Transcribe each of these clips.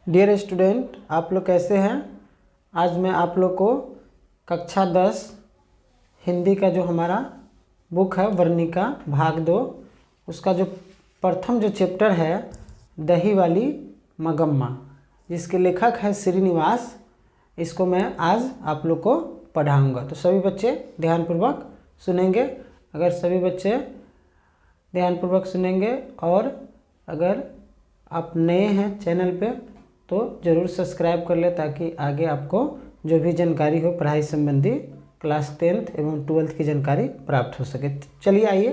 Dear student, आप लोग कैसे हैं। आज मैं आप लोग को कक्षा 10 हिंदी का जो हमारा बुक है वर्णिका भाग 2 उसका जो प्रथम जो चैप्टर है दही वाली मगम्मा, जिसके लेखक है श्रीनिवास, इसको मैं आज आप लोग को पढ़ाऊंगा। तो सभी बच्चे ध्यानपूर्वक सुनेंगे। अगर सभी बच्चे ध्यानपूर्वक सुनेंगे और अगर आप नए हैं चैनल पे तो ज़रूर सब्सक्राइब कर ले, ताकि आगे आपको जो भी जानकारी हो पढ़ाई संबंधी क्लास 10th एवं 12th की जानकारी प्राप्त हो सके। चलिए आइए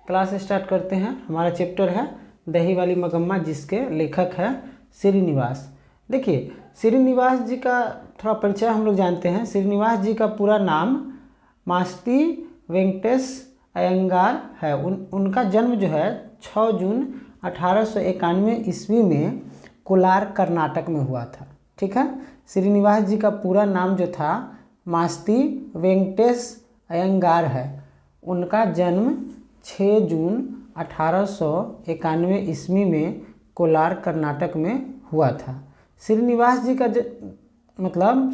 क्लास स्टार्ट करते हैं। हमारा चैप्टर है दही वाली मगम्मा, जिसके लेखक है श्रीनिवास। देखिए, श्रीनिवास जी का थोड़ा परिचय हम लोग जानते हैं। श्रीनिवास जी का पूरा नाम मास्ती वेंकटेश अयंगार है। उनका जन्म जो है 6 जून 1891 ईस्वी में कोलार कर्नाटक में हुआ था। ठीक है, श्रीनिवास जी का पूरा नाम जो था मास्ती वेंकटेश अयंगार है। उनका जन्म 6 जून 1891 ईस्वी में कोलार कर्नाटक में हुआ था। श्रीनिवास जी का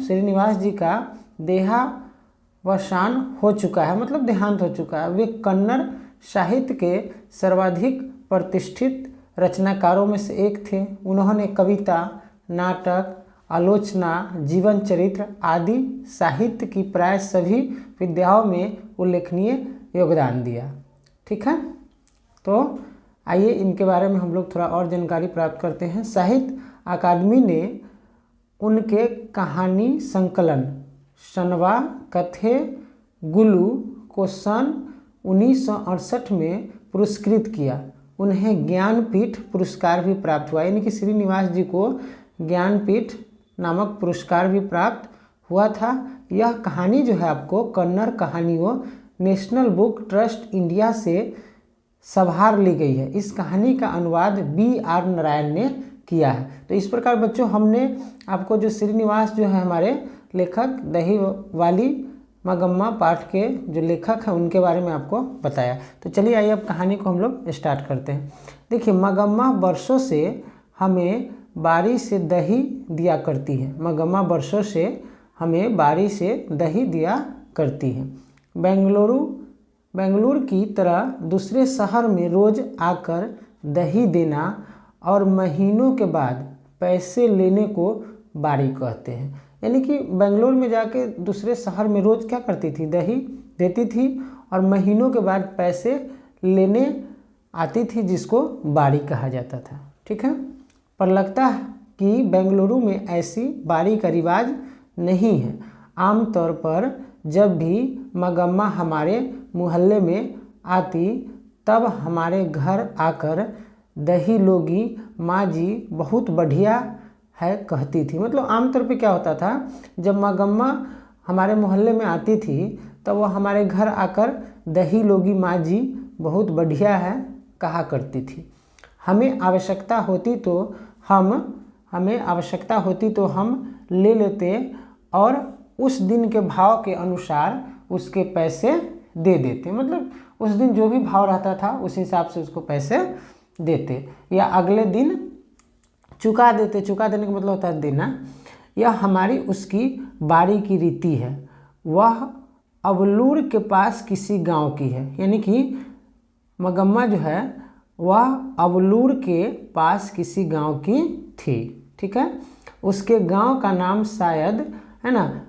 श्रीनिवास जी का देहावसान हो चुका है, मतलब देहांत हो चुका है। वे कन्नड़ साहित्य के सर्वाधिक प्रतिष्ठित रचनाकारों में से एक थे। उन्होंने कविता, नाटक, आलोचना, जीवन चरित्र आदि साहित्य की प्राय सभी विधाओं में उल्लेखनीय योगदान दिया। ठीक है, तो आइए इनके बारे में हम लोग थोड़ा और जानकारी प्राप्त करते हैं। साहित्य अकादमी ने उनके कहानी संकलन सनवा कथे गुलू को सन 1968 में पुरस्कृत किया। उन्हें ज्ञानपीठ पुरस्कार भी प्राप्त हुआ, यानी कि श्रीनिवास जी को ज्ञानपीठ नामक पुरस्कार भी प्राप्त हुआ था। यह कहानी जो है आपको कन्नड़ कहानियों नेशनल बुक ट्रस्ट इंडिया से संभार ली गई है। इस कहानी का अनुवाद B.R. नारायण ने किया है। तो इस प्रकार बच्चों हमने आपको जो श्रीनिवास जो है हमारे लेखक दही वाली मगम्मा पाठ के जो लेखक हैं उनके बारे में आपको बताया। तो चलिए आइए अब कहानी को हम लोग स्टार्ट करते हैं। देखिए, मगम्मा वर्षों से हमें बारी से दही दिया करती है। मगम्मा वर्षों से हमें बारी से दही दिया करती है। बेंगलुरु की तरह दूसरे शहर में रोज़ आकर दही देना और महीनों के बाद पैसे लेने को बारी कहते हैं। यानी कि बेंगलुरु में जाके दूसरे शहर में रोज़ क्या करती थी, दही देती थी और महीनों के बाद पैसे लेने आती थी, जिसको बारी कहा जाता था। ठीक है, पर लगता है कि बेंगलुरु में ऐसी बारी का रिवाज नहीं है। आमतौर पर जब भी मगम्मा हमारे मोहल्ले में आती तब हमारे घर आकर दही लोगी माँ जी बहुत बढ़िया है कहती थी। मतलब आमतौर पे क्या होता था, जब मगम्मा हमारे मोहल्ले में आती थी तब वो हमारे घर आकर दही लोगी माँ जी बहुत बढ़िया है कहा करती थी। हमें आवश्यकता होती तो हम ले लेते और उस दिन के भाव के अनुसार उसके पैसे दे देते। मतलब उस दिन जो भी भाव रहता था उस हिसाब से उसको पैसे देते या अगले दिन चुका देते। चुका देने का मतलब होता है देना। यह हमारी उसकी बारी की रीति है। वह अवलूर के पास किसी गांव की है, यानी कि मगम्मा जो है वह अवलूर के पास किसी गांव की थी। ठीक है, उसके गांव का नाम शायद है ना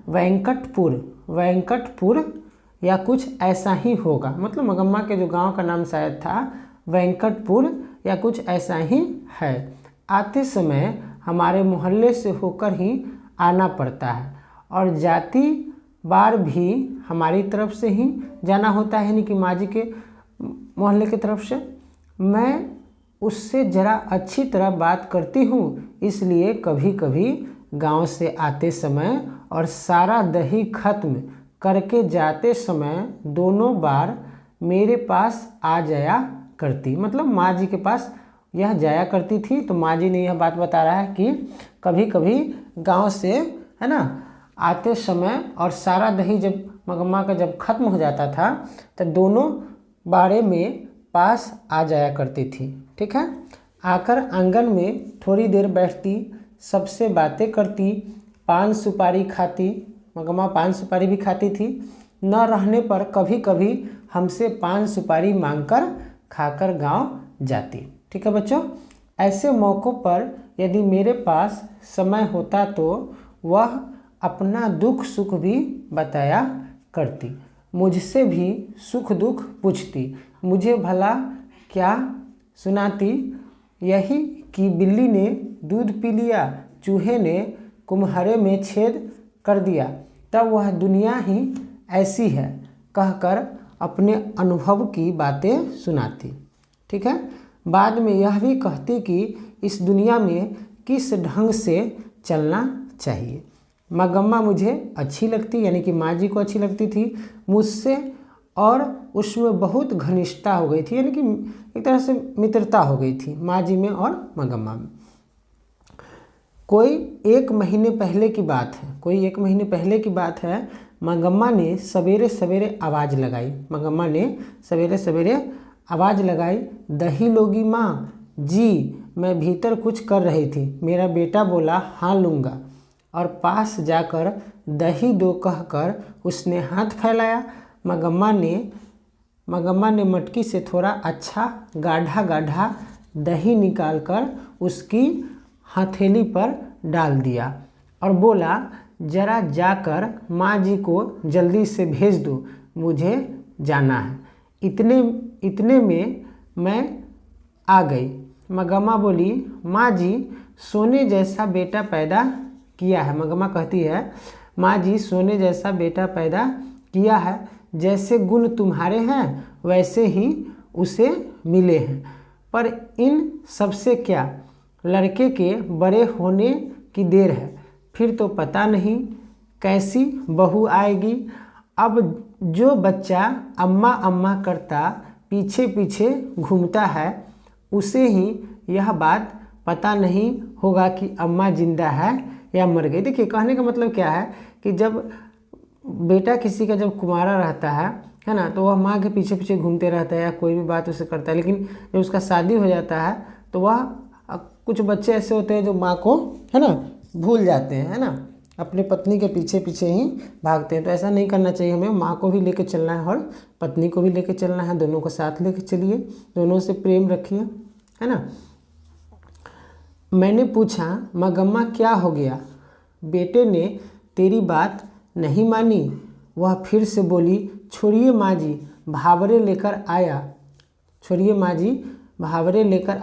वेंकटपुर या कुछ ऐसा ही होगा। मतलब मगम्मा के जो गांव का नाम शायद था वेंकटपुर या कुछ ऐसा ही है। आते समय हमारे मोहल्ले से होकर ही आना पड़ता है और जाती बार भी हमारी तरफ से ही जाना होता है, यानी कि माँ जी के मोहल्ले की तरफ से। मैं उससे ज़रा अच्छी तरह बात करती हूँ, इसलिए कभी कभी गांव से आते समय और सारा दही खत्म करके जाते समय दोनों बार मेरे पास आ जाया करती। मतलब माँ जी के पास यह जाया करती थी। तो माँ जी ने यह बात बता रहा है कि कभी कभी गांव से है ना आते समय और सारा दही जब मगम्मा का जब खत्म हो जाता था तो दोनों बारे में पास आ जाया करती थी। ठीक है, आकर आंगन में थोड़ी देर बैठती, सबसे बातें करती, पान सुपारी खाती, मंगम्मा पान सुपारी भी खाती थी। न रहने पर कभी कभी हमसे पान सुपारी मांगकर खाकर गांव जाती। ठीक है बच्चों, ऐसे मौक़ों पर यदि मेरे पास समय होता तो वह अपना दुख सुख भी बताया करती, मुझसे भी सुख दुख पूछती, मुझे भला क्या सुनाती, यही कि बिल्ली ने दूध पी लिया, चूहे ने कुम्हारे में छेद कर दिया, तब वह दुनिया ही ऐसी है कहकर अपने अनुभव की बातें सुनाती। ठीक है, बाद में यह भी कहती कि इस दुनिया में किस ढंग से चलना चाहिए। मंगम्मा मुझे अच्छी लगती, यानी कि माँ जी को अच्छी लगती थी मुझसे, और उसमें बहुत घनिष्ठता हो गई थी, यानी कि एक तरह से मित्रता हो गई थी माँ जी में और मंगम्मा में। कोई एक महीने पहले की बात है, मंगम्मा ने सवेरे सवेरे आवाज़ लगाई, दही लोगी माँ जी। मैं भीतर कुछ कर रही थी, मेरा बेटा बोला हाँ लूँगा, और पास जाकर दही दो कहकर उसने हाथ फैलाया। मंगम्मा ने मटकी से थोड़ा अच्छा गाढ़ा दही निकालकर उसकी हथेली पर डाल दिया और बोला, जरा जाकर माँ जी को जल्दी से भेज दो, मुझे जाना है। इतने में मैं आ गई। मंगम्मा बोली, माँ जी सोने जैसा बेटा पैदा किया है। मंगम्मा कहती है, माँ जी सोने जैसा बेटा पैदा किया है, जैसे गुण तुम्हारे हैं वैसे ही उसे मिले हैं, पर इन सबसे क्या, लड़के के बड़े होने की देर है, फिर तो पता नहीं कैसी बहू आएगी। अब जो बच्चा अम्मा अम्मा करता पीछे पीछे घूमता है, उसे ही यह बात पता नहीं होगा कि अम्मा जिंदा है या मर गई। देखिए, कहने का मतलब क्या है कि जब बेटा किसी का जब कुंवारा रहता है ना, तो वह माँ के पीछे पीछे घूमते रहता है या कोई भी बात उसे करता है, लेकिन जब उसका शादी हो जाता है तो वह, कुछ बच्चे ऐसे होते हैं जो माँ को, है ना, भूल जाते हैं, है ना, अपने पत्नी के पीछे पीछे ही भागते हैं। तो ऐसा नहीं करना चाहिए, हमें माँ को भी लेके चलना है और पत्नी को भी लेके चलना है, दोनों को साथ लेके चलिए, दोनों से प्रेम रखिए, है ना। मैंने पूछा, मंगम्मा क्या हो गया, बेटे ने तेरी बात नहीं मानी। वह फिर से बोली, छोड़िए माँ जी, भावरे लेकर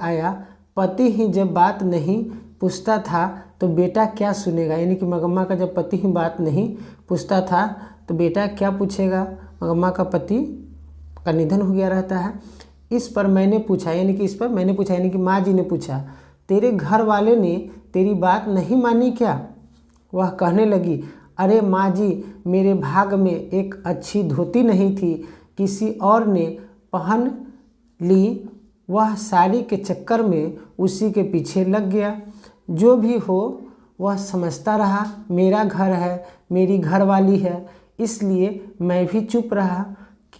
आया, पति ही जब बात नहीं पूछता था तो बेटा क्या सुनेगा। यानी कि मंगम्मा का जब पति ही बात नहीं पूछता था तो बेटा क्या पूछेगा। मंगम्मा का पति का निधन हो गया रहता है। इस पर मैंने पूछा, यानी कि माँ जी ने पूछा, तेरे घर वाले ने तेरी बात नहीं मानी क्या। वह कहने लगी, अरे माँ जी, मेरे भाग में एक अच्छी धोती नहीं थी, किसी और ने पहन ली, वह साड़ी के चक्कर में उसी के पीछे लग गया। जो भी हो वह समझता रहा, मेरा घर है, मेरी घरवाली है, इसलिए मैं भी चुप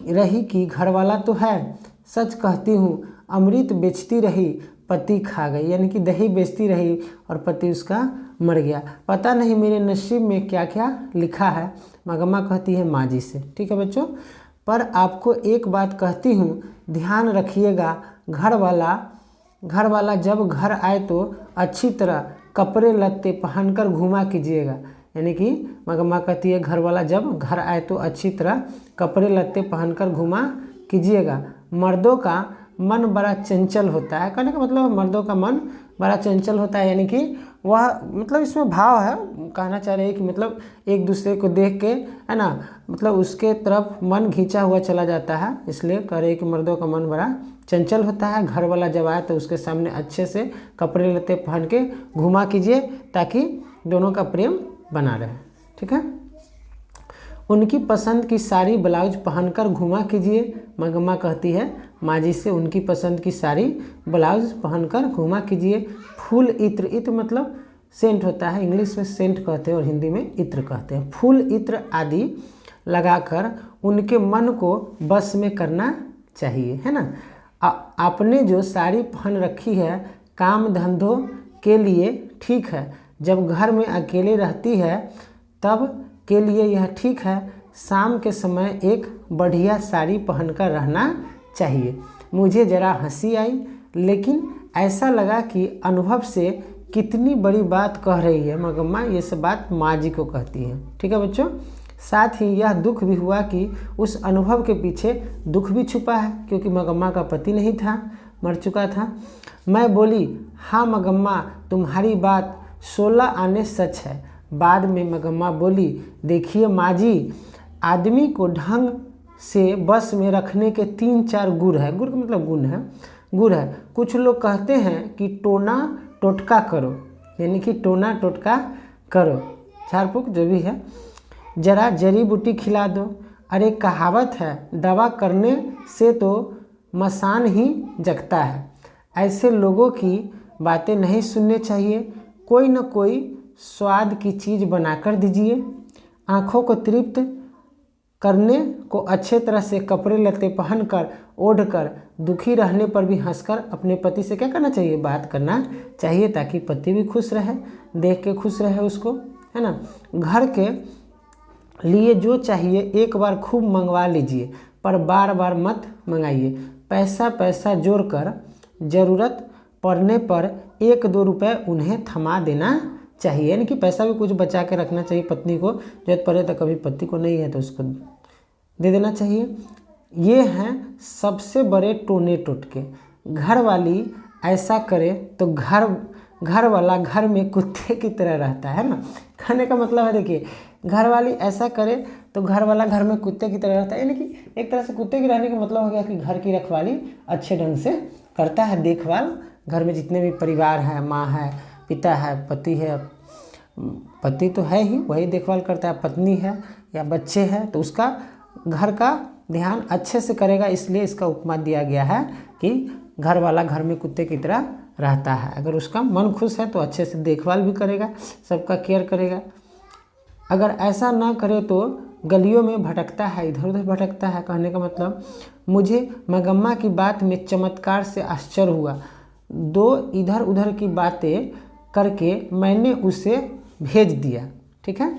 रही कि घरवाला तो है। सच कहती हूँ, अमृत बेचती रही, पति खा गई, यानी कि दही बेचती रही और पति उसका मर गया। पता नहीं मेरे नसीब में क्या क्या लिखा है, मंगम्मा कहती है माँ जी से। ठीक है बच्चों, पर आपको एक बात कहती हूँ, ध्यान रखिएगा, घर वाला जब घर आए तो अच्छी तरह कपड़े लत्ते पहनकर घुमा कीजिएगा। यानी कि मंगम्मा कहती है, घर वाला जब घर आए तो अच्छी तरह कपड़े लत्ते पहनकर घुमा कीजिएगा। मर्दों का मन बड़ा चंचल होता है। कहने का मतलब मर्दों का मन बड़ा चंचल होता है, यानी कि वह, मतलब इसमें भाव है, कहना चाह रहे हैं कि मतलब एक दूसरे को देख के, है ना, मतलब उसके तरफ मन खींचा हुआ चला जाता है, इसलिए कह रहे हैं कि मर्दों का मन बड़ा चंचल होता है। घर वाला जब आए तो उसके सामने अच्छे से कपड़े लत्ते पहन के घुमा कीजिए ताकि दोनों का प्रेम बना रहे। ठीक है, उनकी पसंद की साड़ी ब्लाउज पहनकर घुमा कीजिए। मंगम्मा कहती है माँ जी से, उनकी पसंद की साड़ी ब्लाउज पहनकर घुमा कीजिए। फूल इत्र मतलब सेंट होता है, इंग्लिश में सेंट कहते हैं और हिंदी में इत्र कहते हैं। फूल इत्र आदि लगाकर उनके मन को बस में करना चाहिए, है ना। आपने जो साड़ी पहन रखी है काम धंधों के लिए ठीक है, जब घर में अकेले रहती है तब के लिए यह ठीक है। शाम के समय एक बढ़िया साड़ी पहनकर रहना चाहिए। मुझे ज़रा हंसी आई, लेकिन ऐसा लगा कि अनुभव से कितनी बड़ी बात कह रही है मगम्मा। ये सब बात माँ जी को कहती है। ठीक है बच्चों। साथ ही यह दुख भी हुआ कि उस अनुभव के पीछे दुख भी छुपा है, क्योंकि मगम्मा का पति नहीं था, मर चुका था। मैं बोली, हाँ मगम्मा, तुम्हारी बात 16 आने सच है। बाद में मगम्मा बोली, देखिए माँ जी, आदमी को ढंग से बस में रखने के 3-4 गुर है। गुर का मतलब गुण है, गुर है। कुछ लोग कहते हैं कि टोना टोटका करो, यानी कि टोना टोटका करो, झाड़ फूक जो भी है। जरा जड़ी बूटी खिला दो। अरे कहावत है, दवा करने से तो मसान ही जगता है। ऐसे लोगों की बातें नहीं सुनने चाहिए। कोई न कोई स्वाद की चीज़ बनाकर दीजिए। आँखों को तृप्त करने को अच्छे तरह से कपड़े लत्ते पहनकर ओढ़कर दुखी रहने पर भी हंसकर अपने पति से क्या करना चाहिए, बात करना चाहिए, ताकि पति भी खुश रहे, देख के खुश रहे उसको, है ना। घर के लिए जो चाहिए एक बार खूब मंगवा लीजिए, पर बार बार मत मंगाइए। पैसा जोड़कर ज़रूरत पड़ने पर 1-2 रुपये उन्हें थमा देना चाहिए, यानी कि पैसा भी कुछ बचा के रखना चाहिए। पत्नी को जरूरत पड़े तो, कभी पति को नहीं है तो उसको दे देना चाहिए। ये हैं सबसे बड़े टोने टोटके। घर वाली ऐसा करे तो घर वाला घर में कुत्ते की तरह रहता है ना। कहने का मतलब है, देखिए, घर वाली ऐसा करे तो घर वाला घर में कुत्ते की तरह रहता है, यानी कि एक तरह से कुत्ते के रहने का मतलब हो गया कि घर की रखवाली अच्छे ढंग से करता है, देखभाल। घर में जितने भी परिवार हैं, माँ है, पिता है, पति है, पति तो है ही, वही देखभाल करता है, पत्नी है या बच्चे हैं, तो उसका घर का ध्यान अच्छे से करेगा। इसलिए इसका उपमा दिया गया है कि घर वाला घर में कुत्ते की तरह रहता है। अगर उसका मन खुश है तो अच्छे से देखभाल भी करेगा, सबका केयर करेगा। अगर ऐसा ना करे तो गलियों में भटकता है, इधर उधर भटकता है। कहने का मतलब, मुझे मगम्मा की बात में चमत्कार से आश्चर्य हुआ। 2 इधर उधर की बातें करके मैंने उसे भेज दिया। ठीक है,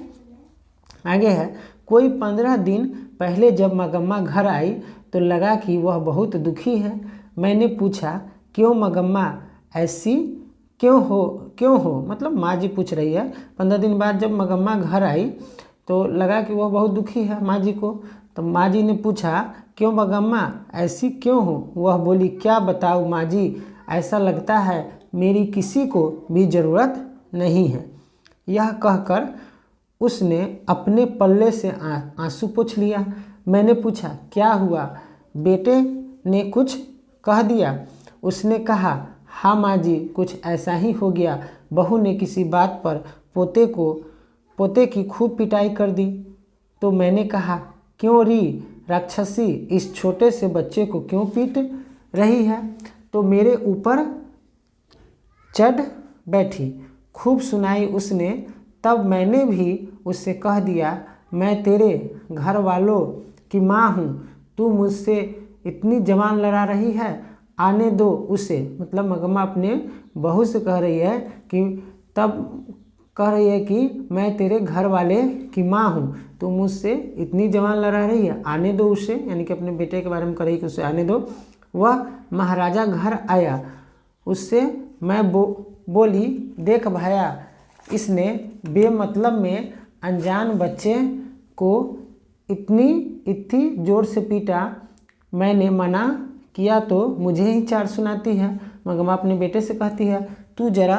आगे है। कोई 15 दिन पहले जब मगम्मा घर आई तो लगा कि वह बहुत दुखी है। मैंने पूछा, क्यों मगम्मा, ऐसी क्यों हो, मतलब माँ जी पूछ रही है। 15 दिन बाद जब मगम्मा घर आई तो लगा कि वह बहुत दुखी है माँ जी को। तो माँ जी ने पूछा, क्यों मगम्मा, ऐसी क्यों हो। वह बोली, क्या बताऊँ माँ जी, ऐसा लगता है मेरी किसी को भी ज़रूरत नहीं है। यह कहकर उसने अपने पल्ले से आंसू पोंछ लिया। मैंने पूछा, क्या हुआ, बेटे ने कुछ कह दिया। उसने कहा, हाँ माँ जी, कुछ ऐसा ही हो गया। बहू ने किसी बात पर पोते की खूब पिटाई कर दी। तो मैंने कहा, क्यों री राक्षसी, इस छोटे से बच्चे को क्यों पीट रही है। तो मेरे ऊपर चढ़ बैठी, खूब सुनाई उसने। तब मैंने भी उससे कह दिया, मैं तेरे घर वालों की माँ हूँ, तू मुझसे इतनी जबान लड़ा रही है, आने दो उसे। मतलब मगम्मा अपने बहू से कह रही है कि, तब कह रही है कि मैं तेरे घर वाले की माँ हूँ, तू मुझसे इतनी जबान लड़ा रही है, आने दो उसे, यानी कि अपने बेटे के बारे में कह रही कि उसे आने दो। वह महाराजा घर आया, उससे मैं बोली, देख भाया, इसने बेमतलब में अनजान बच्चे को इतनी जोर से पीटा। मैंने मना किया तो मुझे ही चार सुनाती है। मगम्मा अपने बेटे से कहती है, तू जरा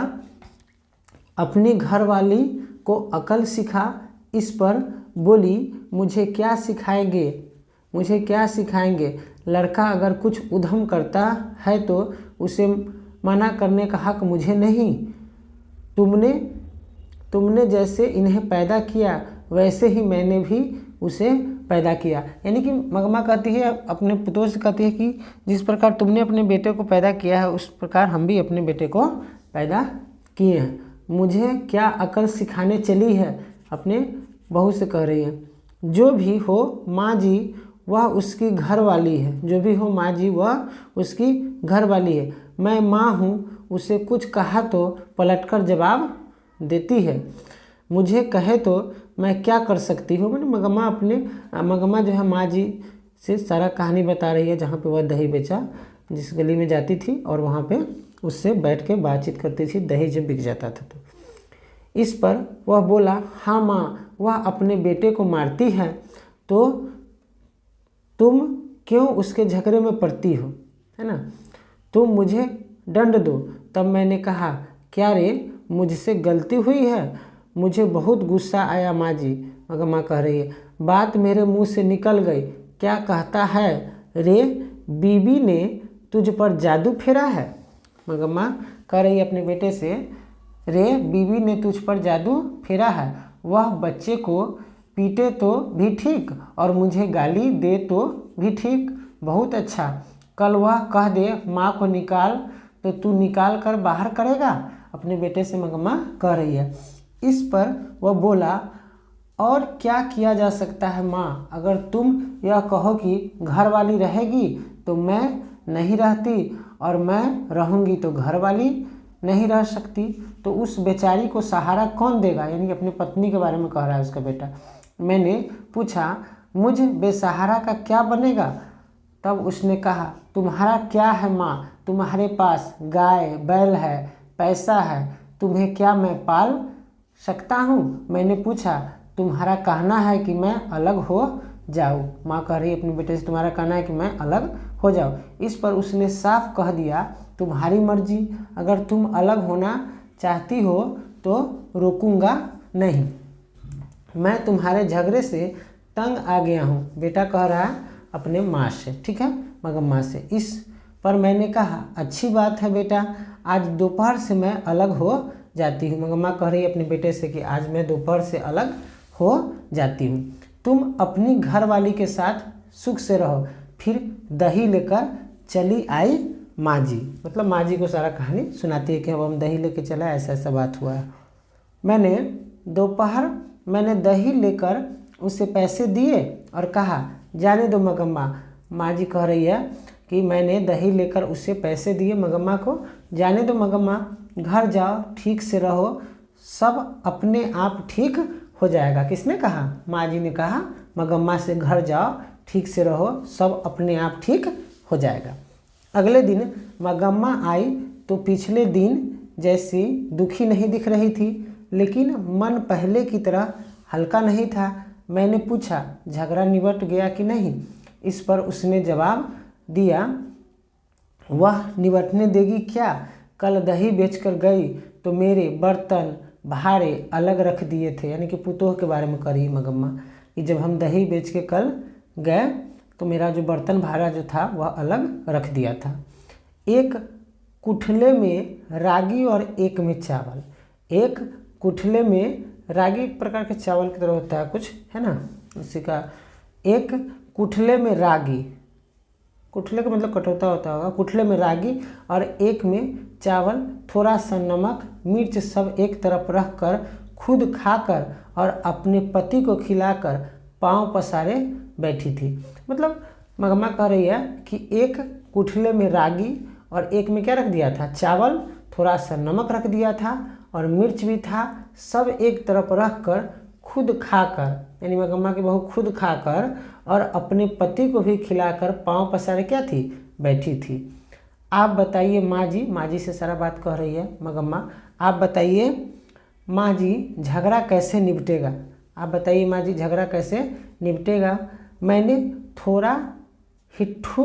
अपनी घरवाली को अकल सिखा। इस पर बोली, मुझे क्या सिखाएंगे, लड़का अगर कुछ उधम करता है तो उसे मना करने का हक मुझे नहीं। तुमने जैसे इन्हें पैदा किया वैसे ही मैंने भी उसे पैदा किया। यानी कि मगम्मा कहती है, अपने पुतों से कहती है कि जिस प्रकार तुमने अपने बेटे को पैदा किया है उस प्रकार हम भी अपने बेटे को पैदा किए हैं। मुझे क्या अकल सिखाने चली है, अपने बहू से कह रही है। जो भी हो माँ जी, वह उसकी घरवाली है। जो भी हो माँ जी, वह उसकी घरवाली है। मैं माँ हूँ, उसे कुछ कहा तो पलटकर जवाब देती है। मुझे कहे तो मैं क्या कर सकती हूँ। मैंने मगम्मा जो है माँ जी से सारा कहानी बता रही है, जहाँ पे वह दही बेचा, जिस गली में जाती थी और वहाँ पे उससे बैठ के बातचीत करती थी, दही जब बिक जाता था तो। इस पर वह बोला, हाँ माँ, वह अपने बेटे को मारती है तो तुम क्यों उसके झगड़े में पड़ती हो, है ना, तुम मुझे दंड दो। तब मैंने कहा, क्या रे, मुझसे गलती हुई है। मुझे बहुत गुस्सा आया माँ जी। मगम्मा कह रही है, बात मेरे मुंह से निकल गई। क्या कहता है रे, बीबी ने तुझ पर जादू फेरा है। मगम्मा कह रही है अपने बेटे से, रे, बीबी ने तुझ पर जादू फेरा है। वह बच्चे को पीटे तो भी ठीक और मुझे गाली दे तो भी ठीक, बहुत अच्छा। कल वह कह दे माँ को निकाल तो तू निकाल कर बाहर करेगा। अपने बेटे से मगम्मा कह रही है। इस पर वह बोला, और क्या किया जा सकता है माँ, अगर तुम यह कहो कि घर वाली रहेगी तो मैं नहीं रहती और मैं रहूँगी तो घर वाली नहीं रह सकती, तो उस बेचारी को सहारा कौन देगा। यानी कि अपनी पत्नी के बारे में कह रहा है उसका बेटा। मैंने पूछा, मुझ बेसहारा का क्या बनेगा। तब उसने कहा, तुम्हारा क्या है माँ, तुम्हारे पास गाय बैल है, पैसा है, तुम्हें क्या मैं पाल सकता हूँ। मैंने पूछा, तुम्हारा कहना है कि मैं अलग हो जाऊँ। माँ कह रही है अपने बेटे से, तुम्हारा कहना है कि मैं अलग हो जाऊँ। इस पर उसने साफ कह दिया, तुम्हारी मर्जी, अगर तुम अलग होना चाहती हो तो रोकूंगा नहीं, मैं तुम्हारे झगड़े से तंग आ गया हूँ। बेटा कह रहा है अपने माँ से, ठीक है, मगम्मा से। इस पर मैंने कहा, अच्छी बात है बेटा, आज दोपहर से मैं अलग हो जाती हूँ। मगम्मा कह रही है अपने बेटे से कि आज मैं दोपहर से अलग हो जाती हूँ, तुम अपनी घरवाली के साथ सुख से रहो। फिर दही लेकर चली आई माँ जी। मतलब माँ जी को सारा कहानी सुनाती है कि अब हम दही लेके चला, ऐसा ऐसा बात हुआ है। मैंने दही लेकर उसे पैसे दिए और कहा, जाने दो मगम्मा। माँ जी कह रही है कि मैंने दही लेकर उसे पैसे दिए मगम्मा को, जाने दो मगम्मा, घर जाओ, ठीक से रहो, सब अपने आप ठीक हो जाएगा। किसने कहा? माँ जी ने कहा मगम्मा से, घर जाओ, ठीक से रहो, सब अपने आप ठीक हो जाएगा। अगले दिन मगम्मा आई तो पिछले दिन जैसी दुखी नहीं दिख रही थी, लेकिन मन पहले की तरह हल्का नहीं था। मैंने पूछा, झगड़ा निबट गया कि नहीं। इस पर उसने जवाब दिया, वह निबटने देगी क्या, कल दही बेचकर गई तो मेरे बर्तन भारे अलग रख दिए थे। यानी कि पुतोह के बारे में करी मगम्मा कि जब हम दही बेच के कल गए तो मेरा जो बर्तन भाड़ा जो था वह अलग रख दिया था। एक कुठले में रागी और एक में चावल। एक कुठले में रागी एक प्रकार के चावल की तरह होता है कुछ, है ना, उसी का। एक कुठले में रागी, कुठले का मतलब कटोता होता होगा, कुठले में रागी और एक में चावल, थोड़ा सा नमक मिर्च सब एक तरफ रख कर खुद खाकर और अपने पति को खिलाकर पाँव पसारे बैठी थी। मतलब मगम्मा कह रही है कि एक कुठले में रागी और एक में क्या रख दिया था, चावल, थोड़ा सा नमक रख दिया था और मिर्च भी था, सब एक तरफ रख कर खुद खाकर, यानी मगम्मा की बहू खुद खाकर और अपने पति को भी खिलाकर पाँव पसारे क्या थी, बैठी थी। आप बताइए माँ जी, माँ जी से सारा बात कह रही है मगम्मा, आप बताइए माँ जी झगड़ा कैसे निपटेगा, आप बताइए माँ जी झगड़ा कैसे निपटेगा। मैंने थोड़ा हिट्टू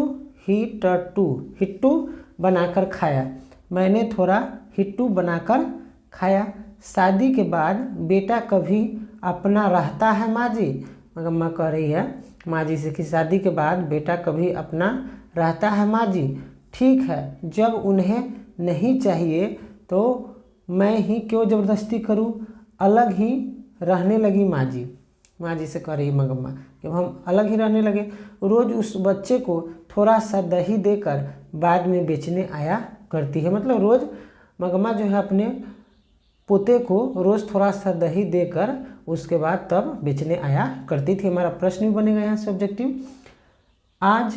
बनाकर खाया, मैंने थोड़ा हिट्टू बनाकर खाया। शादी के बाद बेटा कभी अपना रहता है माँ जी। मगम्मा कह रही है माँ जी से कि शादी के बाद बेटा कभी अपना रहता है माँ जी। ठीक है, जब उन्हें नहीं चाहिए तो मैं ही क्यों ज़बरदस्ती करूं, अलग ही रहने लगी माँ जी। माँ जी से कह रही मगम्मा कि हम अलग ही रहने लगे। रोज़ उस बच्चे को थोड़ा सा दही देकर बाद में बेचने आया करती है। मतलब रोज़ मगम्मा जो है अपने पोते को रोज़ थोड़ा सा दही देकर उसके बाद तब बेचने आया करती थी। हमारा प्रश्न भी बनेगा यहाँ से ऑब्जेक्टिव। आज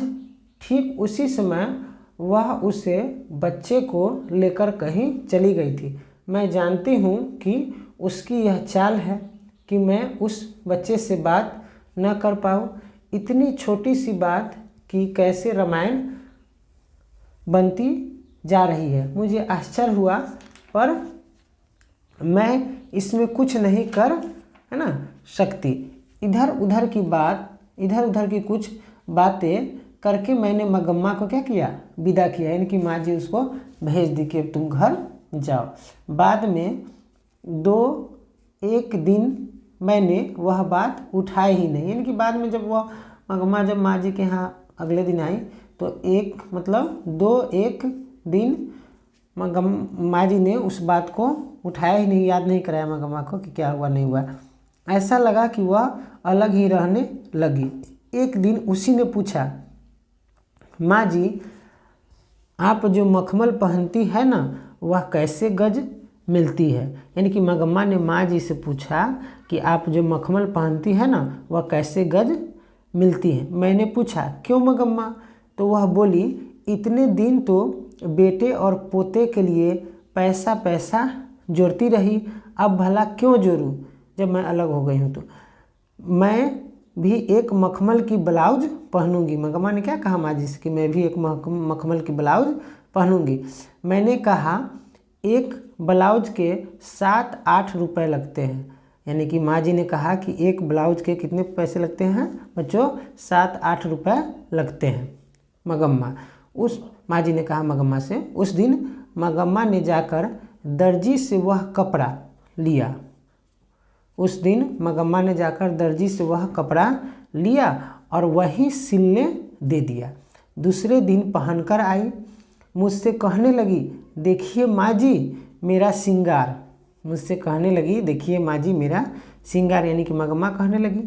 ठीक उसी समय वह उसे बच्चे को लेकर कहीं चली गई थी। मैं जानती हूँ कि उसकी यह चाल है कि मैं उस बच्चे से बात न कर पाऊँ। इतनी छोटी सी बात कि कैसे रामायण बनती जा रही है। मुझे आश्चर्य हुआ, पर मैं इसमें कुछ नहीं कर है ना सकती। इधर उधर की कुछ बातें करके मैंने मगम्मा को क्या किया, विदा किया, यानी कि माँ जी उसको भेज दी कि अब तुम घर जाओ। बाद में 1 दिन मैंने वह बात उठाई ही नहीं, यानी कि बाद में जब वह मगम्मा जब माँ जी के यहाँ अगले दिन आई तो 1 दिन माँ जी ने उस बात को उठाया ही नहीं, याद नहीं कराया मगम्मा को कि क्या हुआ नहीं हुआ। ऐसा लगा कि वह अलग ही रहने लगी। एक दिन उसी ने पूछा, माँ जी आप जो मखमल पहनती है ना वह कैसे गज मिलती है। यानी कि मगम्मा ने माँ जी से पूछा कि आप जो मखमल पहनती है ना वह कैसे गज मिलती है। मैंने पूछा क्यों मगम्मा, तो वह बोली इतने दिन तो बेटे और पोते के लिए पैसा जोड़ती रही, अब भला क्यों जोड़ूं जब मैं अलग हो गई हूँ। तो मैं भी एक मखमल की ब्लाउज पहनूंगी। मगम्मा ने क्या कहा माँ जी से कि मैं भी एक मखमल की ब्लाउज पहनूंगी। मैंने कहा एक ब्लाउज के 7-8 रुपए लगते हैं। यानी कि माँ जी ने कहा कि एक ब्लाउज के कितने पैसे लगते हैं बच्चों, 7-8 रुपए लगते हैं। मगम्मा माँ जी ने कहा मगम्मा से। उस दिन मगम्मा ने जाकर दर्जी से वह कपड़ा लिया। और वही सिलने दे दिया। दूसरे दिन पहनकर आई, मुझसे कहने लगी देखिए माँ जी मेरा श्रृंगार। यानी कि मगम्मा कहने लगी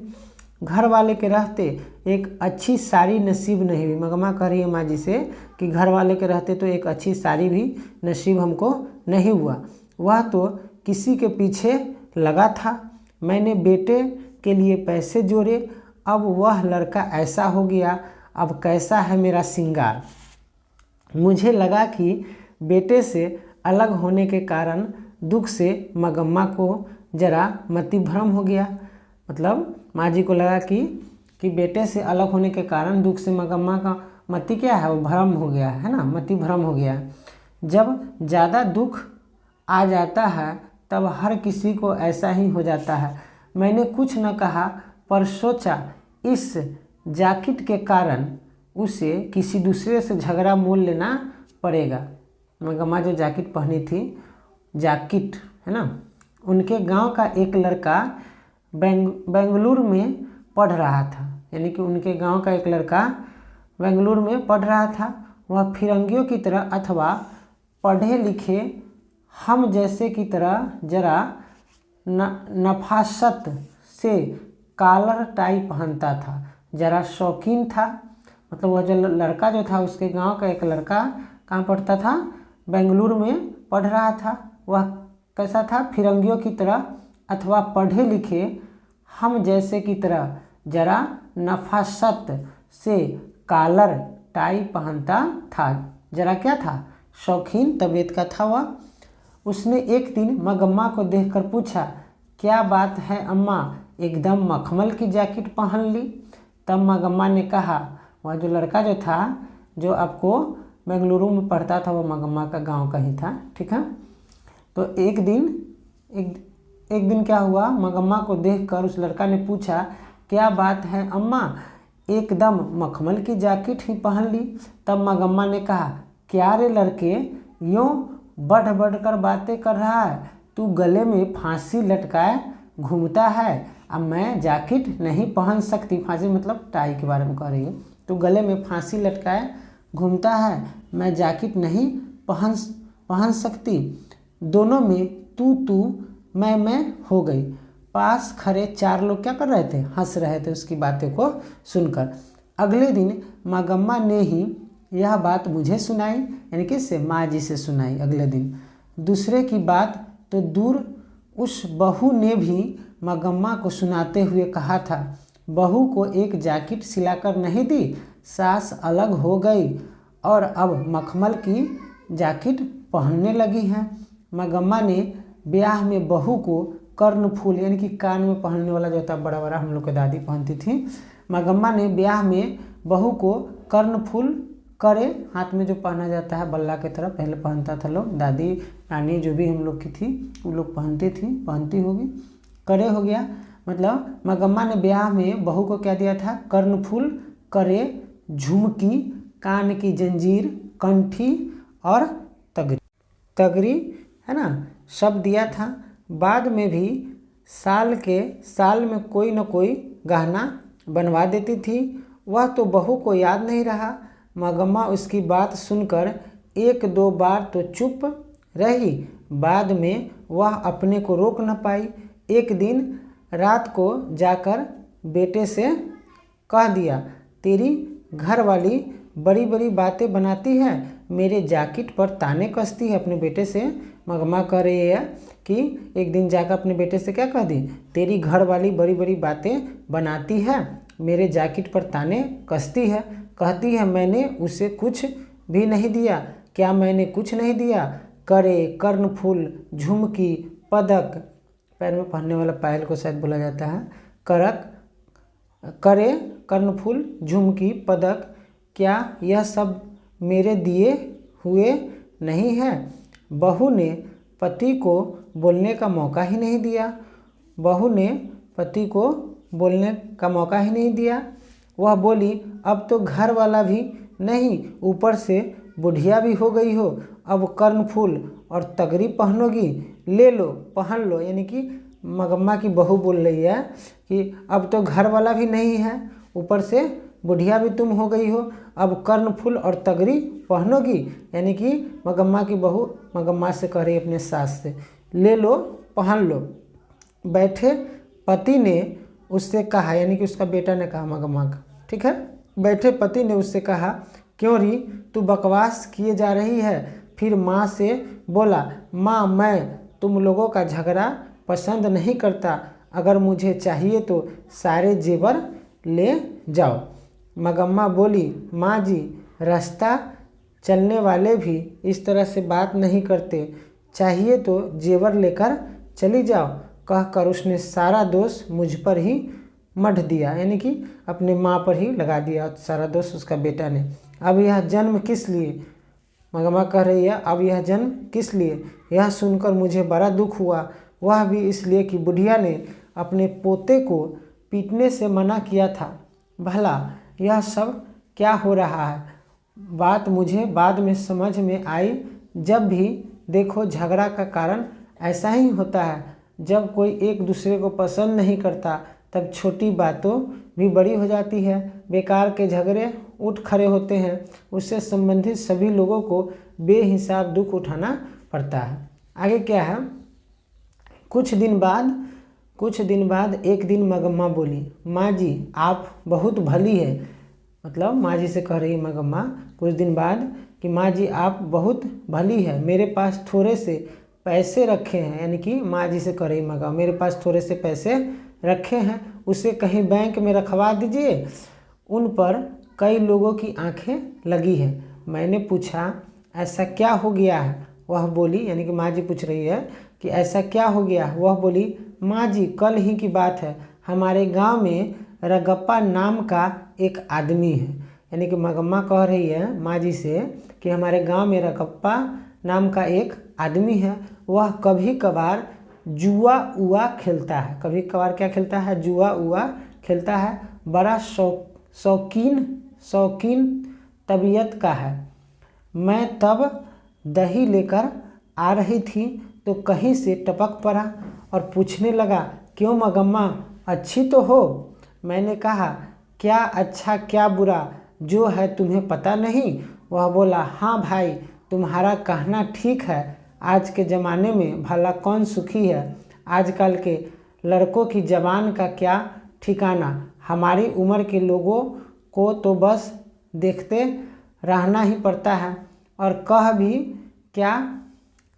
घर वाले के रहते एक अच्छी साड़ी नसीब नहीं हुई। मगम्मा कह रही है माँ जी से कि घर वाले के रहते तो एक अच्छी साड़ी भी नसीब हमको नहीं हुआ। वह तो किसी के पीछे लगा था। मैंने बेटे के लिए पैसे जोड़े, अब वह लड़का ऐसा हो गया, अब कैसा है मेरा श्रृंगार। मुझे लगा कि बेटे से अलग होने के कारण दुख से मगम्मा को जरा मति भ्रम हो गया। मतलब माँ जी को लगा कि बेटे से अलग होने के कारण दुख से मगम्मा का मति क्या है, वो भ्रम हो गया है ना, मति भ्रम हो गया। जब ज़्यादा दुख आ जाता है तब हर किसी को ऐसा ही हो जाता है। मैंने कुछ न कहा, पर सोचा इस जैकेट के कारण उसे किसी दूसरे से झगड़ा मोल लेना पड़ेगा। मगम्मा जो जैकेट पहनी थी, जैकेट है ना, उनके गांव का एक लड़का बेंगलुरु में पढ़ रहा था। यानी कि उनके गांव का एक लड़का बेंगलुरु में पढ़ रहा था। वह फिरंगियों की तरह अथवा पढ़े लिखे हम जैसे की तरह जरा नफासत से कॉलर टाई पहनता था, जरा शौकीन था। मतलब वह जो लड़का जो था उसके गांव का एक लड़का कहाँ पढ़ता था, बेंगलुरु में पढ़ रहा था। वह कैसा था, फिरंगियों की तरह अथवा पढ़े लिखे हम जैसे की तरह जरा नफासत से कॉलर टाई पहनता था। जरा क्या था, शौकीन तबीयत का था वह। उसने एक दिन मगम्मा को देखकर पूछा क्या बात है अम्मा, एकदम मखमल की जैकेट पहन ली। तब मगम्मा ने कहा, वह जो लड़का जो था जो आपको बेंगलुरु में पढ़ता था वो मगम्मा का गांव का ही था, ठीक है। तो एक दिन क्या हुआ, मगम्मा को देखकर उस लड़का ने पूछा क्या बात है अम्मा, एकदम मखमल की जैकेट ही पहन ली। तब मगम्मा ने कहा क्या रे लड़के, यूँ बढ़ कर बातें कर रहा है, तू गले में फांसी लटकाए घूमता है। अब मैं जैकेट नहीं पहन सकती, फांसी मतलब टाई के बारे में कह रही हूँ। तू गले में फांसी लटकाए घूमता है, मैं जैकेट नहीं पहन सकती। दोनों में तू मैं हो गई। पास खड़े 4 लोग क्या कर रहे थे, हंस रहे थे उसकी बातें को सुनकर। अगले दिन मगम्मा ने ही यह बात मुझे सुनाई, यानी किससे, माँ जी से सुनाई अगले दिन। दूसरे की बात तो दूर, उस बहू ने भी मगम्मा को सुनाते हुए कहा था, बहू को एक जैकेट सिलाकर नहीं दी, सास अलग हो गई और अब मखमल की जैकेट पहनने लगी हैं। मगम्मा ने ब्याह में बहू को कर्णफूल यानी कि कान में पहनने वाला जो होता है बड़ा बड़ा, हम लोग की दादी पहनती थी। मगम्मा ने ब्याह में बहू को कर्णफूल करे, हाथ में जो पहना जाता है बल्ला की तरह, पहले पहनता था लोग, दादी नानी जो भी हम लोग की थी वो लोग पहनती होगी। करे हो गया, मतलब मगम्मा ने ब्याह में बहू को क्या दिया था, कर्णफूल, करे, झुमकी, कान की जंजीर, कंठी और तगरी है ना, सब दिया था। बाद में भी साल में कोई न कोई गहना बनवा देती थी। वह तो बहू को याद नहीं रहा। मगम्मा उसकी बात सुनकर 1-2 बार तो चुप रही, बाद में वह अपने को रोक न पाई। एक दिन रात को जाकर बेटे से कह दिया, तेरी घरवाली बड़ी बड़ी बातें बनाती है, मेरे जैकेट पर ताने कसती है। अपने बेटे से मगम्मा कह रही है कि एक दिन जाकर अपने बेटे से क्या कह दी, तेरी घरवाली बड़ी बड़ी बातें बनाती है, मेरे जैकेट पर ताने कसती है। कहती है मैंने उसे कुछ भी नहीं दिया। क्या मैंने कुछ नहीं दिया? करे, कर्णफूल, झुमकी, पदक, पैर में पहनने वाला पायल को शायद बोला जाता है, करे, कर्णफूल, झुमकी, पदक, क्या यह सब मेरे दिए हुए नहीं है? बहू ने पति को बोलने का मौका ही नहीं दिया। वह बोली, अब तो घर वाला भी नहीं, ऊपर से बुढ़िया भी हो गई हो, अब कर्णफूल और तगरी पहनोगी, ले लो, पहन लो। यानी कि मगम्मा की बहू बोल रही है कि अब तो घर वाला भी नहीं है, ऊपर से बुढ़िया भी तुम हो गई हो, अब कर्णफूल और तगरी पहनोगी। यानी कि मगम्मा की बहू मगम्मा से कह रही अपने सास से, ले लो, पहन लो। बैठे पति ने उससे कहा, यानी कि उसका बेटा ने कहा मगम्मा का, ठीक है, बैठे पति ने उससे कहा, क्यों री तू बकवास किए जा रही है? फिर माँ से बोला, माँ मैं तुम लोगों का झगड़ा पसंद नहीं करता, अगर मुझे चाहिए तो सारे जेवर ले जाओ। मगम्मा बोली, माँ जी रास्ता चलने वाले भी इस तरह से बात नहीं करते, चाहिए तो जेवर लेकर चली जाओ। कहकर उसने सारा दोष मुझ पर ही मढ़ दिया, यानी कि अपने माँ पर ही लगा दिया सारा दोष उसका बेटा ने। अब यह जन्म किस लिए? मगम्मा कह रही है, अब यह जन्म किस लिए? यह सुनकर मुझे बड़ा दुख हुआ, वह भी इसलिए कि बुढ़िया ने अपने पोते को पीटने से मना किया था। भला यह सब क्या हो रहा है? बात मुझे बाद में समझ में आई, जब भी देखो झगड़ा का कारण ऐसा ही होता है। जब कोई एक दूसरे को पसंद नहीं करता तब छोटी बातों भी बड़ी हो जाती है, बेकार के झगड़े उठ खड़े होते हैं, उससे संबंधित सभी लोगों को बेहिसाब दुख उठाना पड़ता है। आगे क्या है? कुछ दिन बाद एक दिन मगम्मा बोली, माँ जी आप बहुत भली है। मतलब माँ जी से कह रही मगम्मा कुछ दिन बाद कि माँ जी आप बहुत भली है, मेरे पास थोड़े से पैसे रखे हैं। यानी कि माँ जी से कह रही मगम्मा, मेरे पास थोड़े से पैसे रखे हैं, उसे कहीं बैंक में रखवा दीजिए। उन पर कई लोगों की आंखें लगी हैं। मैंने पूछा, ऐसा क्या हो गया है? वह बोली, यानी कि माँ जी पूछ रही है कि ऐसा क्या हो गया? वह बोली, माँ जी कल ही की बात है, हमारे गांव में रगप्पा नाम का एक आदमी है। यानी कि मगम्मा कह रही है माँ जी से कि हमारे गांव में रगप्पा नाम का एक आदमी है, वह कभी कभार जुआ उआ खेलता है। कभी कभार क्या खेलता है? जुआ उआ खेलता है। बड़ा शौकीन तबीयत का है। मैं तब दही लेकर आ रही थी तो कहीं से टपक पड़ा और पूछने लगा, क्यों मगम्मा अच्छी तो हो? मैंने कहा, क्या अच्छा क्या बुरा, जो है तुम्हें पता नहीं? वह बोला, हाँ भाई तुम्हारा कहना ठीक है, आज के ज़माने में भला कौन सुखी है? आजकल के लड़कों की जवान का क्या ठिकाना, हमारी उम्र के लोगों को तो बस देखते रहना ही पड़ता है और कह भी क्या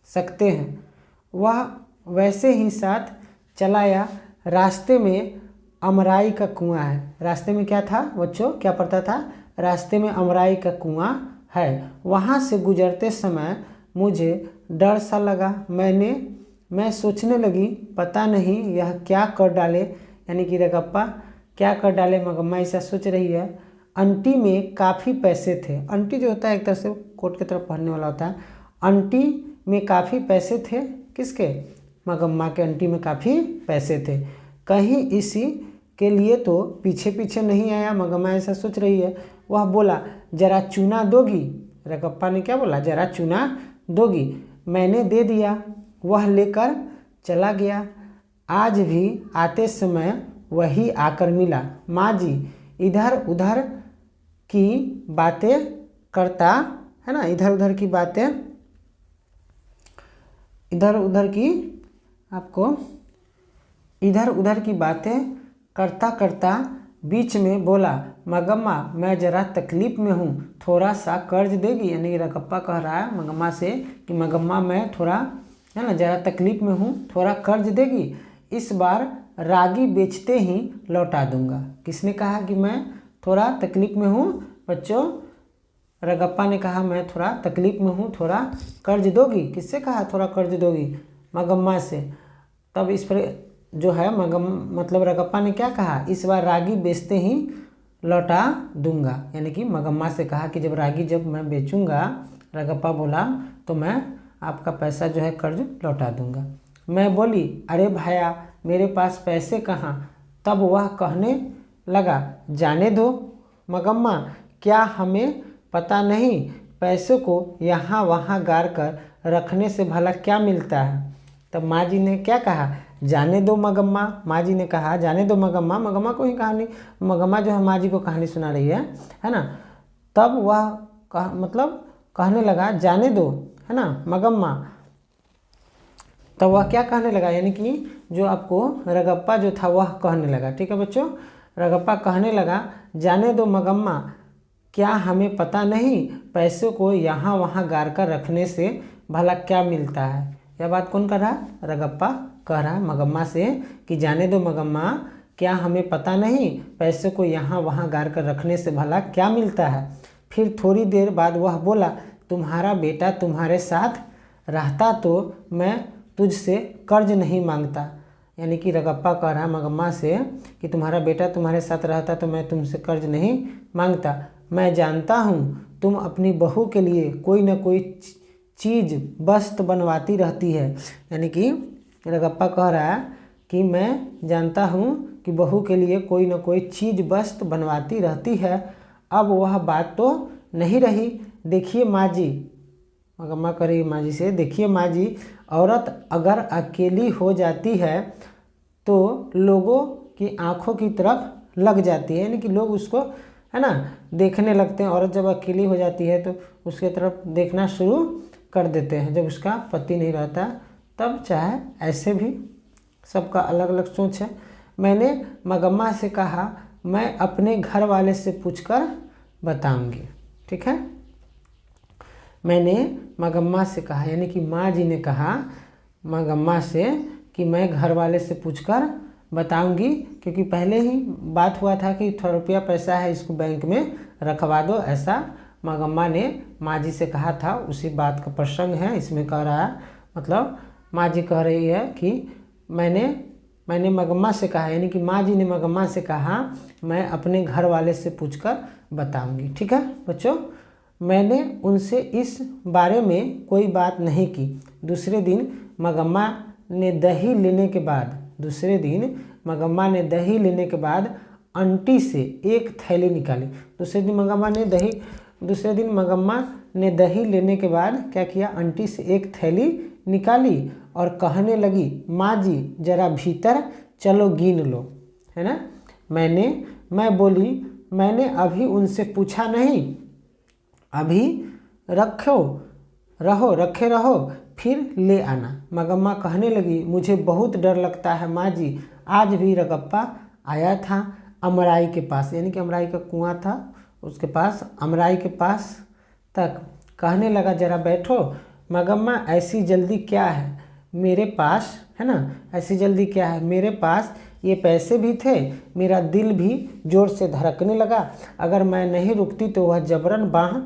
सकते हैं। वह वैसे ही साथ चलाया। रास्ते में अमराई का कुआं है। रास्ते में क्या था बच्चों, क्या पढ़ता था? रास्ते में अमराई का कुआं है। वहाँ से गुजरते समय मुझे डर सा लगा। मैंने मैं सोचने लगी पता नहीं यह क्या कर डाले, यानी कि रगप्पा क्या कर डाले। मगम्मा ऐसा सोच रही है। आंटी में काफ़ी पैसे थे। आंटी जो होता है एक तरह से कोट की तरफ पहनने वाला होता है। आंटी में काफ़ी पैसे थे, किसके? मगम्मा के आंटी में काफ़ी पैसे थे। कहीं इसी के लिए तो पीछे पीछे नहीं आया। मगम्मा ऐसा सोच रही है। वह बोला जरा चूना दोगी? रगप्पा ने क्या बोला? जरा चूना दोगी? मैंने दे दिया। वह लेकर चला गया। आज भी आते समय वही आकर मिला। माँ जी इधर उधर की बातें करता है ना, इधर उधर की बातें, इधर उधर की आपको इधर उधर की बातें करता करता बीच में बोला, मगम्मा मैं ज़रा तकलीफ़ में हूँ, थोड़ा सा कर्ज देगी? यानी रगप्पा कह रहा है मगम्मा से कि मगम्मा मैं थोड़ा है ना ज़रा तकलीफ़ में हूँ, थोड़ा कर्ज देगी? इस बार रागी बेचते ही लौटा दूंगा। किसने कहा कि मैं थोड़ा तकलीफ़ में हूँ? बच्चों, रगप्पा ने कहा मैं थोड़ा तकलीफ़ में हूँ, थोड़ा कर्ज दोगी? किससे कहा थोड़ा कर्ज दोगी? मगम्मा से। तब इस पर जो है मतलब रगप्पा ने क्या कहा? इस बार रागी बेचते ही लौटा दूंगा। यानी कि मगम्मा से कहा कि जब रागी जब मैं बेचूंगा, रगप्पा बोला, तो मैं आपका पैसा जो है कर्ज लौटा दूंगा। मैं बोली अरे भैया मेरे पास पैसे कहाँ? तब वह कहने लगा जाने दो मगम्मा, क्या हमें पता नहीं पैसे को यहाँ वहाँ गाड़ कर रखने से भला क्या मिलता है? तब माँ जी ने क्या कहा? जाने दो मगम्मा। माँ जी ने कहा जाने दो मगम्मा। मगम्मा को ही कहानी, मगम्मा जो है माँ जी को कहानी सुना रही है ना। तब वह मतलब कहने लगा जाने दो, है ना मगम्मा। तब वह क्या कहने लगा? यानी कि जो आपको रगप्पा जो था वह कहने लगा। ठीक है बच्चों, रगप्पा कहने लगा जाने दो मगम्मा, क्या हमें पता नहीं पैसों को यहाँ वहाँ गाड़ कर रखने से भला क्या मिलता है? यह बात कौन कर रहा है? रगप्पा कह रहा है मगम्मा से कि जाने दो मगम्मा, क्या हमें पता नहीं पैसों को यहाँ वहाँ गाड़ कर रखने से भला क्या मिलता है? फिर थोड़ी देर बाद वह बोला तुम्हारा बेटा तुम्हारे साथ रहता तो मैं तुझसे कर्ज नहीं मांगता। यानी कि रगप्पा कह रहा है मगम्मा से कि तुम्हारा बेटा तुम्हारे साथ रहता तो मैं तुमसे कर्ज नहीं मांगता। मैं जानता हूँ तुम अपनी बहू के लिए कोई न कोई चीज़ वस्तु बनवाती रहती है। यानी कि रगप्पा कह रहा है कि मैं जानता हूँ कि बहू के लिए कोई न कोई चीज़ वस्तु बनवाती रहती है। अब वह बात तो नहीं रही। देखिए माँ जी, मगम्मा कह रही माँ जी से, देखिए माँ जी, औरत अगर अकेली हो जाती है तो लोगों की आंखों की तरफ लग जाती है। यानी कि लोग उसको है ना देखने लगते हैं। औरत जब अकेली हो जाती है तो उसके तरफ देखना शुरू कर देते हैं जब उसका पति नहीं रहता तब। चाहे ऐसे भी सबका अलग अलग सोच है। मैंने मगम्मा से कहा मैं अपने घर वाले से पूछकर बताऊंगी। ठीक है, मैंने मगम्मा से कहा, यानी कि माँ जी ने कहा मगम्मा से कि मैं घर वाले से पूछकर बताऊंगी, क्योंकि पहले ही बात हुआ था कि थोड़ा रुपया पैसा है इसको बैंक में रखवा दो, ऐसा मगम्मा ने माँ जी से कहा था। उसी बात का प्रसंग है इसमें कह रहा है। मतलब माँ जी कह रही है कि मैंने मगम्मा से कहा, यानी कि माँ जी ने मगम्मा से कहा मैं अपने घर वाले से पूछकर बताऊंगी। ठीक है बच्चों, मैंने उनसे इस बारे में कोई बात नहीं की। दूसरे दिन मगम्मा ने दही लेने के बाद आंटी से एक थैली निकाली। दूसरे दिन मगम्मा ने दही लेने के बाद क्या किया? आंटी से एक थैली निकाली और कहने लगी माँ जी जरा भीतर चलो गिन लो, है ना। मैं बोली मैंने अभी उनसे पूछा नहीं, अभी रखे रहो फिर ले आना। मगम्मा कहने लगी मुझे बहुत डर लगता है माँ जी, आज भी रगप्पा आया था अमराई के पास, यानी कि अमराई का कुआं था उसके पास, अमराई के पास तक। कहने लगा जरा बैठो। मगम्मा ऐसी जल्दी क्या है मेरे पास, है ना, ऐसी जल्दी क्या है मेरे पास, ये पैसे भी थे, मेरा दिल भी जोर से धड़कने लगा। अगर मैं नहीं रुकती तो वह जबरन बाँह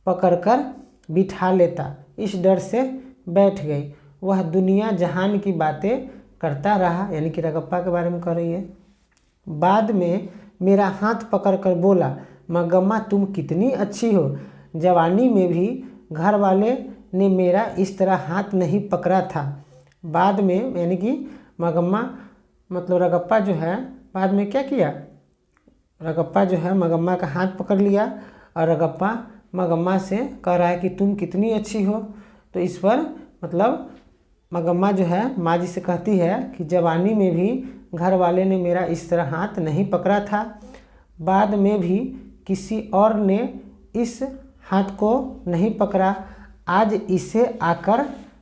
पकड़कर बिठा लेता। इस डर से बैठ गई। वह दुनिया जहान की बातें करता रहा, यानी कि रगप्पा के बारे में कह रही है। बाद में मेरा हाथ पकड़कर बोला, मंगम्मा तुम कितनी अच्छी हो, जवानी में भी घर वाले ने मेरा इस तरह हाथ नहीं पकड़ा था। बाद में यानी कि मंगम्मा मतलब रगप्पा जो है बाद में क्या किया, रगप्पा जो है मंगम्मा का हाथ पकड़ लिया और रगप्पा मंगम्मा से कह रहा है कि तुम कितनी अच्छी हो। तो इस पर मतलब मंगम्मा जो है माँ जी से कहती है कि जवानी में भी घर वाले ने मेरा इस तरह हाथ नहीं पकड़ा था, बाद में भी किसी और ने इस हाथ को नहीं पकड़ा, आज इसे आकर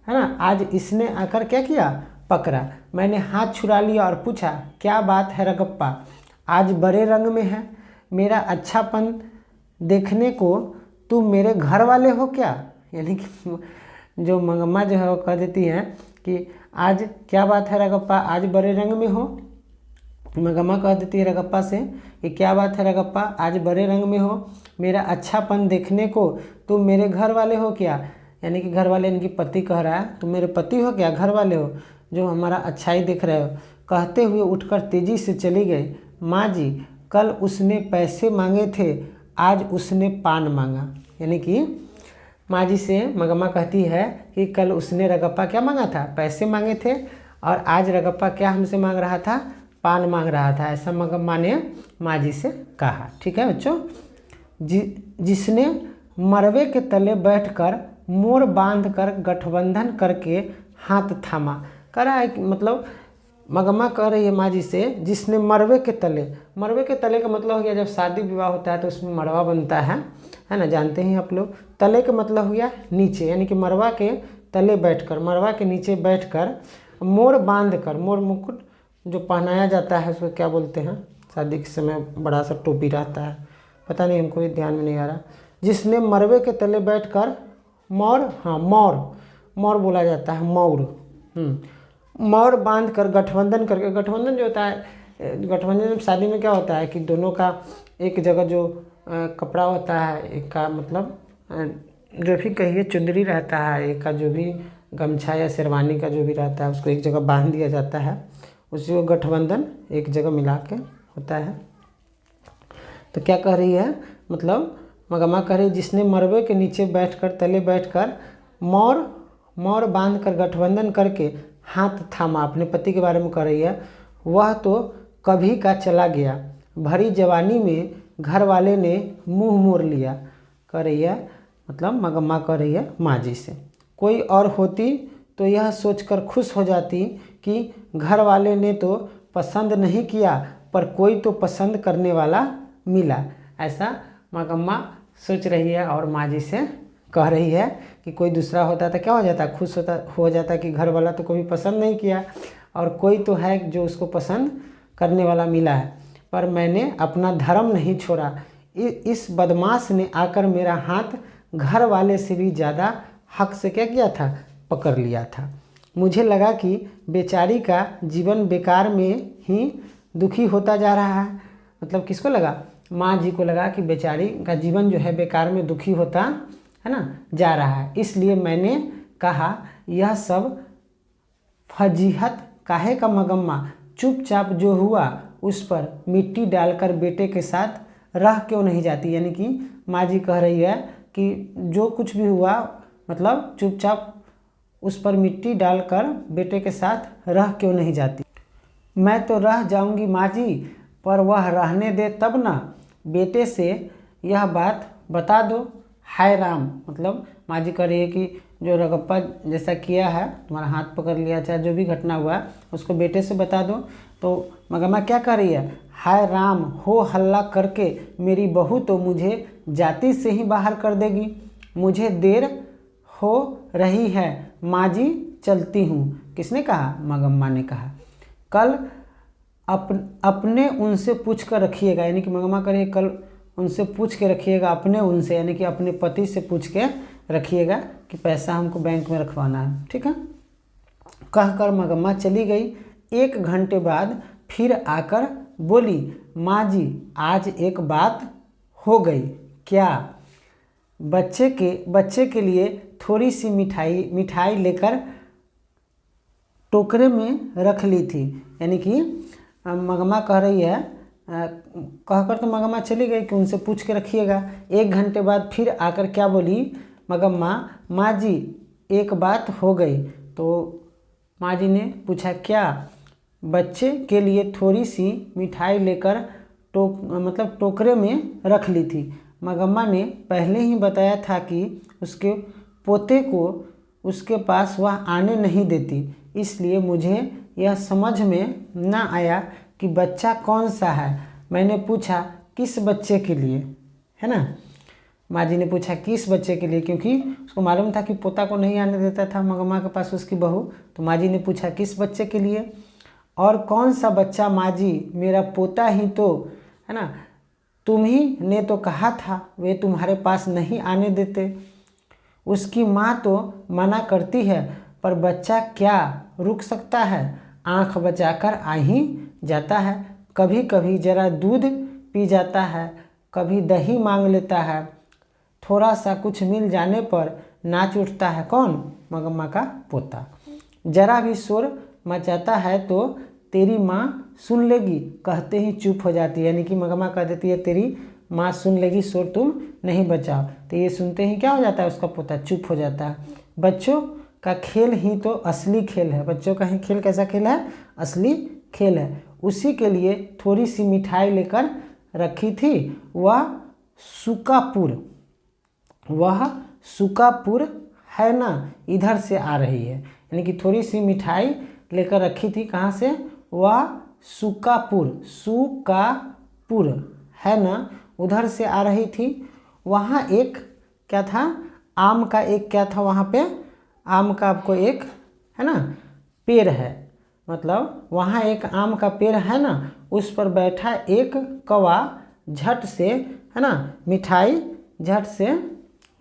है ना, आज इसने आकर क्या किया, पकड़ा। मैंने हाथ छुड़ा लिया और पूछा, क्या बात है रगप्पा, आज बड़े रंग में है, मेरा अच्छापन देखने को तुम मेरे घर वाले हो क्या। यानी कि जो मंगम्मा जो है वो कह देती है कि आज क्या बात है रगप्पा, आज बड़े रंग में हो। मंगम्मा कह देती है रगप्पा से कि क्या बात है रगप्पा, आज बड़े रंग में हो, मेरा अच्छापन देखने को तुम मेरे घर वाले हो क्या। यानी कि घर वाले इनकी पति कह रहा है, तुम मेरे पति हो क्या, घर वाले हो जो हमारा अच्छाई देख रहे हो। कहते हुए उठकर तेजी से चली गई। माँ जी, कल उसने पैसे मांगे थे, आज उसने पान मांगा। यानी कि माँ जी से मंगम्मा कहती है कि कल उसने रगप्पा क्या मांगा था, पैसे मांगे थे, और आज रगप्पा क्या हमसे मांग रहा था, पान मांग रहा था। ऐसा मंगम्मा ने माँ जी से कहा। ठीक है बच्चों। जिसने मरवे के तले बैठकर मोर बांधकर गठबंधन करके हाथ थामा। कह रहा है कि मतलब मंगम्मा कह रही है माँ जी से, जिसने मरवे के तले का मतलब हो गया जब शादी विवाह होता है तो उसमें मरवा बनता है ना, जानते हैं आप लोग। तले का मतलब हो गया नीचे, यानी कि मरवा के तले बैठकर, मरवा के नीचे बैठकर मोर बांधकर, मोर मुकुट जो पहनाया जाता है उसको क्या बोलते हैं, शादी के समय बड़ा सा टोपी रहता है, पता नहीं हमको ये ध्यान में नहीं आ रहा। जिसने मरवे के तले बैठकर मौर, हाँ मौर बोला जाता है, मौर बांध कर गठबंधन करके, गठबंधन जो होता है, गठबंधन शादी में क्या होता है कि दोनों का एक जगह जो कपड़ा होता है, एक का मतलब जो भी कहिए चुंदरी रहता है, एक का जो भी गमछा या शेरवानी का जो भी रहता है उसको एक जगह बांध दिया जाता है, उसी को गठबंधन एक जगह मिला के होता है। तो क्या कह रही है, मतलब मंगम्मा कह रही है जिसने मरवे के नीचे बैठकर, तले बैठकर मौर बांध कर गठबंधन करके हाथ थामा, अपने पति के बारे में कह रही है। वह तो कभी का चला गया, भरी जवानी में घर वाले ने मुंह मोड़ लिया। कह रही है मतलब मंगम्मा कह रही है माँ जी से, कोई और होती तो यह सोचकर खुश हो जाती कि घर वाले ने तो पसंद नहीं किया पर कोई तो पसंद करने वाला मिला। ऐसा मंगम्मा सोच रही है और माँ जी से कह रही है कि कोई दूसरा होता तो क्या हो जाता, खुश हो जाता कि घर वाला तो कोई पसंद नहीं किया और कोई तो है जो उसको पसंद करने वाला मिला है, पर मैंने अपना धर्म नहीं छोड़ा। इस बदमाश ने आकर मेरा हाथ घर वाले से भी ज़्यादा हक से क्या किया था, पकड़ लिया था। मुझे लगा कि बेचारी का जीवन बेकार में ही दुखी होता जा रहा है। मतलब किसको लगा, माँ जी को लगा कि बेचारी का जीवन जो है बेकार में दुखी होता है ना जा रहा है। इसलिए मैंने कहा यह सब फजीहत काहे का मंगम्मा, चुपचाप जो हुआ उस पर मिट्टी डालकर बेटे के साथ रह क्यों नहीं जाती। यानी कि माँ जी कह रही है कि जो कुछ भी हुआ मतलब चुपचाप उस पर मिट्टी डालकर बेटे के साथ रह क्यों नहीं जाती। मैं तो रह जाऊंगी माँ जी, पर वह रहने दे तब ना, बेटे से यह बात बता दो। हाय राम, मतलब माँ जी कह रही है कि जो रगप्पा जैसा किया है, तुम्हारा हाथ पकड़ लिया, चाहे जो भी घटना हुआ उसको बेटे से बता दो। तो मंगम्मा क्या कह रही है, हाय राम, हो हल्ला करके मेरी बहू तो मुझे जाति से ही बाहर कर देगी। मुझे देर हो रही है माँ जी, चलती हूँ। किसने कहा, मंगम्मा ने कहा। कल अपने उनसे पूछ कर रखिएगा, यानी कि मंगम्मा कह रही है कल उनसे पूछ के रखिएगा, अपने उनसे यानी कि अपने पति से पूछ के रखिएगा कि पैसा हमको बैंक में रखवाना है, ठीक है। कहकर मंगम्मा चली गई। 1 घंटे बाद फिर आकर बोली, माँ जी आज एक बात हो गई। क्या? बच्चे के लिए थोड़ी सी मिठाई लेकर टोकरे में रख ली थी। यानी कि मगमा कह रही है, कहकर तो मगमा चली गई कि उनसे पूछ के रखिएगा। 1 घंटे बाद फिर आकर क्या बोली मगम्मा, माँ जी एक बात हो गई। तो माँ जी ने पूछा क्या? बच्चे के लिए थोड़ी सी मिठाई लेकर टोकरे में रख ली थी। मगम्मा ने पहले ही बताया था कि उसके पोते को उसके पास वह आने नहीं देती, इसलिए मुझे यह समझ में न आया कि बच्चा कौन सा है। मैंने पूछा किस बच्चे के लिए, है ना। माँ जी ने पूछा किस बच्चे के लिए, क्योंकि उसको मालूम था कि पोता को नहीं आने देता था मगम्मा के पास उसकी बहू। तो माँ जी ने पूछा किस बच्चे के लिए? और कौन सा बच्चा माँ जी, मेरा पोता ही तो, है ना। तुम ही ने तो कहा था वे तुम्हारे पास नहीं आने देते। उसकी माँ तो मना करती है, पर बच्चा क्या रुक सकता है, आंख बचाकर आ ही जाता है। कभी कभी जरा दूध पी जाता है, कभी दही मांग लेता है, थोड़ा सा कुछ मिल जाने पर नाच उठता है। कौन? मगम्मा का पोता। जरा भी शोर मचाता है तो तेरी माँ सुन लेगी, कहते ही चुप हो जाती है। यानी कि मगम्मा कह देती है तेरी माँ सुन लेगी, शोर तुम नहीं बचाओ। तो ये सुनते ही क्या हो जाता है, उसका पोता चुप हो जाता है। बच्चों का खेल ही तो असली खेल है। बच्चों का ही खेल कैसा खेल है? असली खेल है। उसी के लिए थोड़ी सी मिठाई लेकर रखी थी। वह सुकापुर है ना, इधर से आ रही है। यानी कि थोड़ी सी मिठाई लेकर रखी थी, कहाँ से? वह सुकापुर है ना, उधर से आ रही थी। वहाँ एक क्या था? आम का एक क्या था वहाँ पे? आम का आपको एक, है ना, पेड़ है। मतलब वहाँ एक आम का पेड़ है ना, उस पर बैठा एक कौवा झट से, है ना,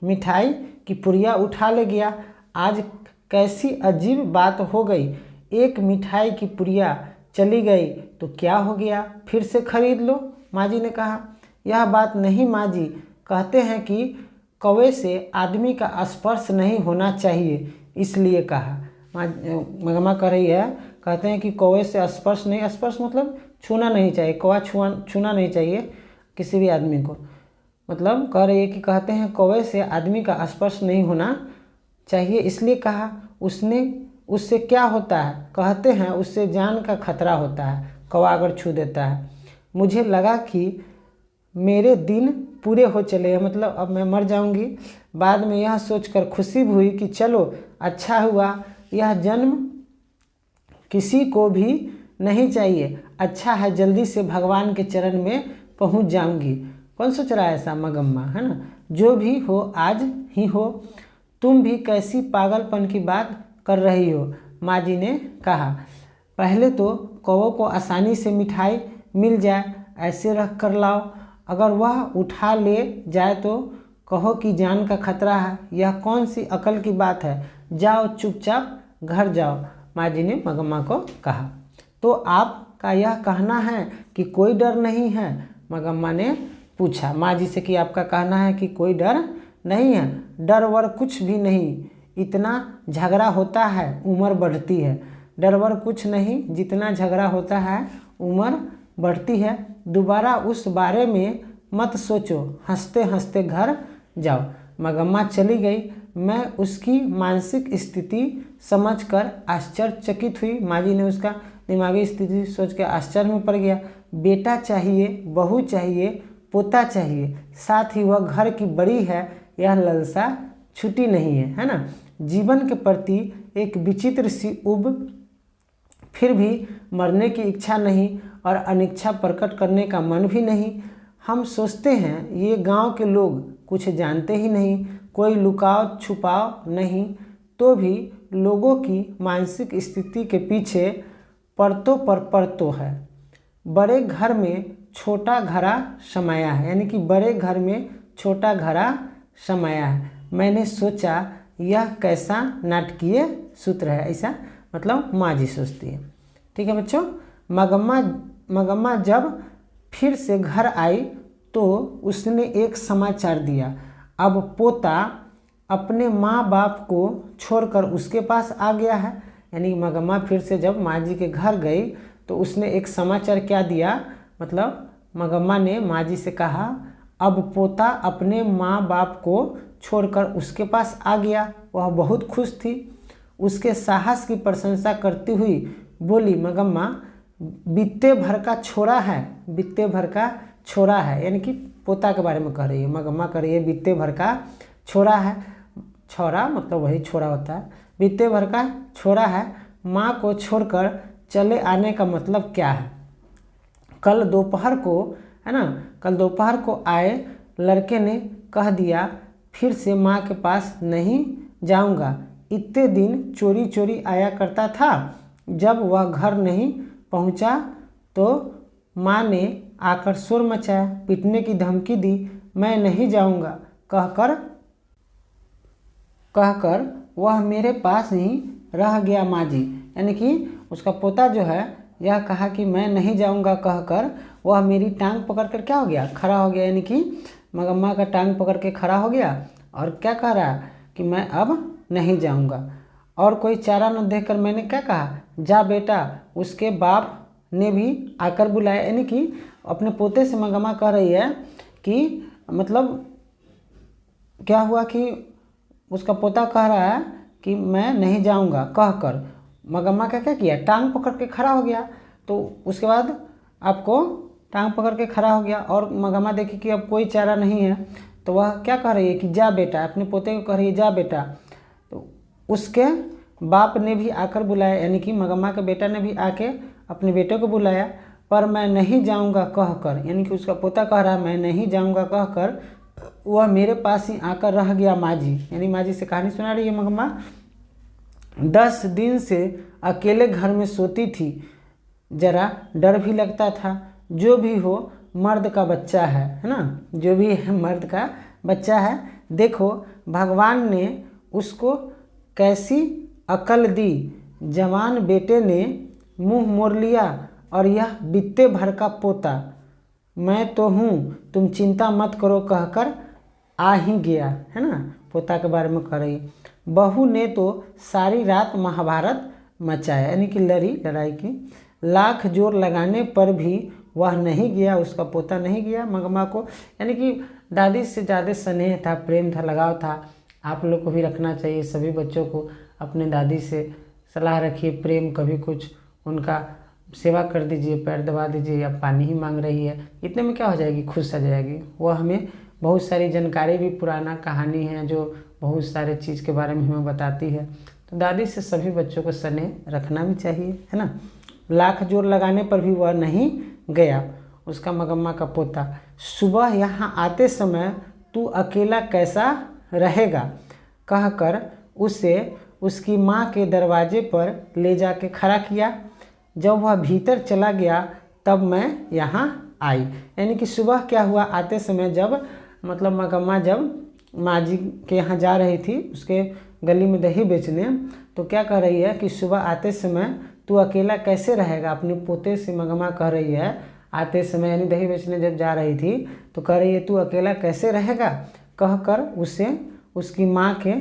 मिठाई की पुड़िया उठा ले गया। आज कैसी अजीब बात हो गई, एक मिठाई की पुड़िया चली गई तो क्या हो गया, फिर से खरीद लो। माँ जी ने कहा यह बात नहीं माँ जी, कहते हैं कि कौवे से आदमी का स्पर्श नहीं होना चाहिए, इसलिए कहा। मगम्मा कह रही है, कहते हैं कि कौवे से स्पर्श नहीं, स्पर्श मतलब छूना नहीं चाहिए, कौवा छूना नहीं चाहिए किसी भी आदमी को। मतलब कह रही है कि कहते हैं कौवे से आदमी का स्पर्श नहीं होना चाहिए, इसलिए कहा। उससे क्या होता है? कहते हैं उससे जान का खतरा होता है, कौवा अगर छू देता है। मुझे लगा कि मेरे दिन पूरे हो चले हैं, मतलब अब मैं मर जाऊंगी। बाद में यह सोचकर खुशी हुई कि चलो अच्छा हुआ, यह जन्म किसी को भी नहीं चाहिए। अच्छा है जल्दी से भगवान के चरण में पहुंच जाऊंगी। कौन सोच रहा है ऐसा? मगम्मा, है ना। जो भी हो आज ही हो। तुम भी कैसी पागलपन की बात कर रही हो, माँ जी ने कहा। पहले तो कौवे को आसानी से मिठाई मिल जाए, ऐसे रख कर लाओ। अगर वह उठा ले जाए तो कहो कि जान का खतरा है। यह कौन सी अकल की बात है? जाओ चुपचाप घर जाओ, माँ जी ने मगम्मा को कहा। तो आपका यह कहना है कि कोई डर नहीं है? मगम्मा ने पूछा माँ जी से कि आपका कहना है कि कोई डर नहीं है? डर वर कुछ भी नहीं, इतना झगड़ा होता है उम्र बढ़ती है। डर वर कुछ नहीं, जितना झगड़ा होता है उम्र बढ़ती है। दोबारा उस बारे में मत सोचो, हंसते हंसते घर जाओ। मगम्मा चली गई। मैं उसकी मानसिक स्थिति समझकर आश्चर्यचकित हुई। माँ जी ने उसका दिमागी स्थिति सोच के आश्चर्य में पड़ गया। बेटा चाहिए, बहू चाहिए, पोता चाहिए, साथ ही वह घर की बड़ी है, यह लालसा छुटी नहीं है, है ना। जीवन के प्रति एक विचित्र सी उब, फिर भी मरने की इच्छा नहीं और अनिच्छा प्रकट करने का मन भी नहीं। हम सोचते हैं ये गांव के लोग कुछ जानते ही नहीं, कोई लुकाव छुपाव नहीं, तो भी लोगों की मानसिक स्थिति के पीछे परतों पर परतों है। बड़े घर में छोटा घड़ा समाया है, यानी कि बड़े घर में छोटा घड़ा समाया है। मैंने सोचा यह कैसा नाटकीय सूत्र है, ऐसा मतलब माँ जी सोचती है। ठीक है बच्चों। मगम्मा जब फिर से घर आई तो उसने एक समाचार दिया। अब पोता अपने माँ बाप को छोड़कर उसके पास आ गया है। यानी मगम्मा फिर से जब माँ जी के घर गई तो उसने एक समाचार क्या दिया, मतलब मगम्मा ने माँ जी से कहा अब पोता अपने माँ बाप को छोड़कर उसके पास आ गया। वह बहुत खुश थी। उसके साहस की प्रशंसा करती हुई बोली, मगम्मा बित्ते भर का छोरा है, बित्ते भर का छोरा है, यानी कि पोता के बारे में कह रही है। मगम्मा कह रही है बित्ते भर का छोरा है, छोरा मतलब वही छोरा होता है, बित्ते भर का छोरा है, माँ को छोड़कर चले आने का मतलब क्या है। कल दोपहर को, है ना, कल दोपहर को आए लड़के ने कह दिया फिर से माँ के पास नहीं जाऊँगा। इतने दिन चोरी चोरी आया करता था। जब वह घर नहीं पहुँचा तो माँ ने आकर शोर मचाया, पीटने की धमकी दी। मैं नहीं जाऊँगा कहकर वह मेरे पास ही रह गया माँ जी। यानी कि उसका पोता जो है यह कहा कि मैं नहीं जाऊँगा कहकर वह मेरी टांग पकड़कर क्या हो गया, खड़ा हो गया। यानी कि मगम्मा का टांग पकड़ के खड़ा हो गया और क्या कह रहा है कि मैं अब नहीं जाऊँगा। और कोई चारा न देखकर मैंने क्या कहा, जा बेटा। उसके बाप ने भी आकर बुलाया। यानी कि अपने पोते से मगम्मा कह रही है कि मतलब क्या हुआ कि उसका पोता कह रहा है कि मैं नहीं जाऊंगा कहकर मगम्मा का क्या किया, टांग पकड़ के खड़ा हो गया। तो उसके बाद आपको टांग पकड़ के खड़ा हो गया और मगम्मा देखी कि अब कोई चारा नहीं है तो वह क्या कह रही है कि जा बेटा, अपने पोते को कह रही है जा बेटा। तो उसके बाप ने भी आकर बुलाया, यानी कि मगम्मा के बेटा ने भी आके अपने बेटे को बुलाया। पर मैं नहीं जाऊंगा कहकर, यानी कि उसका पोता कह रहा है मैं नहीं जाऊंगा कहकर वह मेरे पास ही आकर रह गया माँ जी। यानी माँ जी से कहानी सुना रही है मगम्मा। 10 दिन से अकेले घर में सोती थी, जरा डर भी लगता था। जो भी हो मर्द का बच्चा है ना, जो भी है मर्द का बच्चा है। देखो भगवान ने उसको कैसी अकल दी, जवान बेटे ने मुंह मोड़ लिया और यह बित्ते भर का पोता। मैं तो हूँ, तुम चिंता मत करो कहकर आ ही गया, है ना। पोता के बारे में कह रही। बहू ने तो सारी रात महाभारत मचाया, यानी कि लड़ाई की। लाख जोर लगाने पर भी वह नहीं गया, उसका पोता नहीं गया मगम्मा को। यानी कि दादी से ज़्यादा स्नेह था, प्रेम था, लगाव था। आप लोग को भी रखना चाहिए। सभी बच्चों को अपने दादी से सलाह रखिए, प्रेम, कभी कुछ उनका सेवा कर दीजिए, पैर दबा दीजिए, या पानी ही मांग रही है, इतने में क्या हो जाएगी, खुश हो जाएगी। वह हमें बहुत सारी जानकारी भी, पुराना कहानी है जो बहुत सारे चीज़ के बारे में हमें बताती है। तो दादी से सभी बच्चों को स्नेह रखना भी चाहिए, है ना। लाख जोर लगाने पर भी वह नहीं गया, उसका मगम्मा का पोता। सुबह यहाँ आते समय तू अकेला कैसा रहेगा कहकर उसे उसकी माँ के दरवाजे पर ले जाके खड़ा किया। जब वह भीतर चला गया तब मैं यहाँ आई। यानी कि सुबह क्या हुआ, आते समय जब मतलब मगम्मा जब माँ जी के यहाँ जा रही थी उसके गली में दही बेचने, तो क्या कह रही है कि सुबह आते समय तू अकेला कैसे रहेगा। अपने पोते से मगम्मा कह रही है आते समय, यानी दही बेचने जब जा रही थी तो कह रही है तू अकेला कैसे रहेगा कहकर उसे उसकी माँ के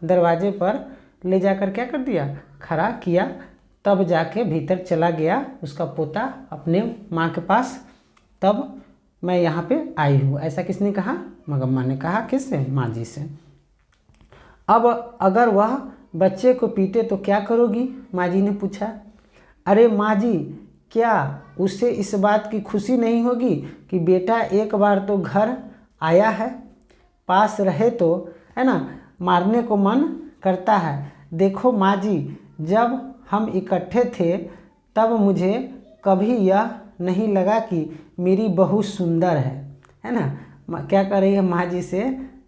दरवाजे पर ले जाकर क्या कर दिया, खड़ा किया। तब जाके भीतर चला गया उसका पोता अपने माँ के पास। तब मैं यहाँ पे आई हूँ, ऐसा किसने कहा, मगम्मा ने कहा। किससे, माँ जी से। अब अगर वह बच्चे को पीटे तो क्या करोगी, माँ जी ने पूछा। अरे माँ जी, क्या उसे इस बात की खुशी नहीं होगी कि बेटा एक बार तो घर आया है, पास रहे तो, है ना, मारने को मन करता है। देखो माँ जी, जब हम इकट्ठे थे तब मुझे कभी यह नहीं लगा कि मेरी बहू सुंदर है ना। क्या कर रही है माँ जी से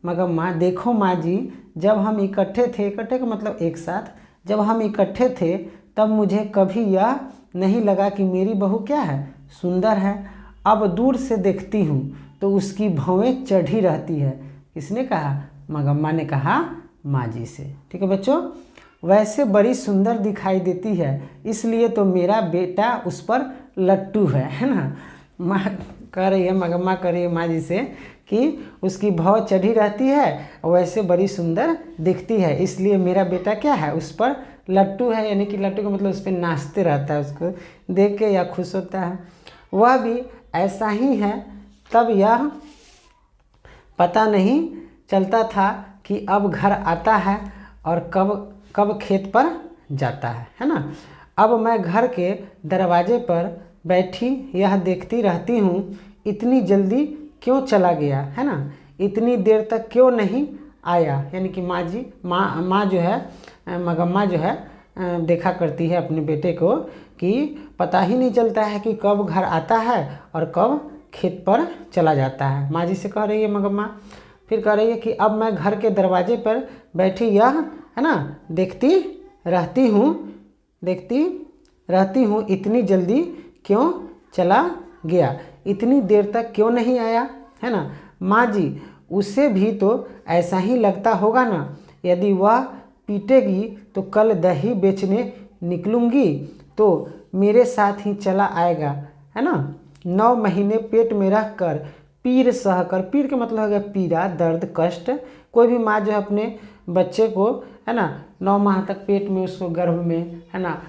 मगम्मा, देखो माँ जी, जब हम इकट्ठे थे, इकट्ठे का मतलब एक साथ, जब हम इकट्ठे थे तब मुझे कभी यह नहीं लगा कि मेरी बहू क्या है, सुंदर है। अब दूर से देखती हूँ तो उसकी भौएं चढ़ी रहती है। किसने कहा, मगम्मा ने कहा माँ जी से। ठीक है बच्चों, वैसे बड़ी सुंदर दिखाई देती है, इसलिए तो मेरा बेटा उस पर लट्टू है ना। माँ कह रही है, मगम्मा कह रही है माँ जी से कि उसकी भौं चढ़ी रहती है, वैसे बड़ी सुंदर दिखती है, इसलिए मेरा बेटा क्या है, उस पर लट्टू है, यानी कि लट्टू का मतलब उस पर नाचते रहता है, उसको देख के या खुश होता है, वह भी ऐसा ही है। तब यह पता नहीं चलता था कि अब घर आता है और कब कब खेत पर जाता है ना। अब मैं घर के दरवाजे पर बैठी यह देखती रहती हूँ, इतनी जल्दी क्यों चला गया, है ना, इतनी देर तक क्यों नहीं आया। यानी कि माँ जो है, मगम्मा जो है देखा करती है अपने बेटे को कि पता ही नहीं चलता है कि कब घर आता है और कब खेत पर चला जाता है। माँ जी से कह रही है मगम्मा। फिर कह रही है कि अब मैं घर के दरवाजे पर बैठी यह, है ना, देखती रहती हूँ, इतनी जल्दी क्यों चला गया, इतनी देर तक क्यों नहीं आया, है ना। माँ जी, उसे भी तो ऐसा ही लगता होगा ना, यदि वह पीटेगी तो कल दही बेचने निकलूँगी तो मेरे साथ ही चला आएगा, है ना। 9 महीने पेट में रख कर पीर सहकर, पीर का मतलब है पीड़ा, दर्द, कष्ट। कोई भी माँ जो है अपने बच्चे को, है ना, 9 माह तक पेट में, उसको गर्भ में, है ना,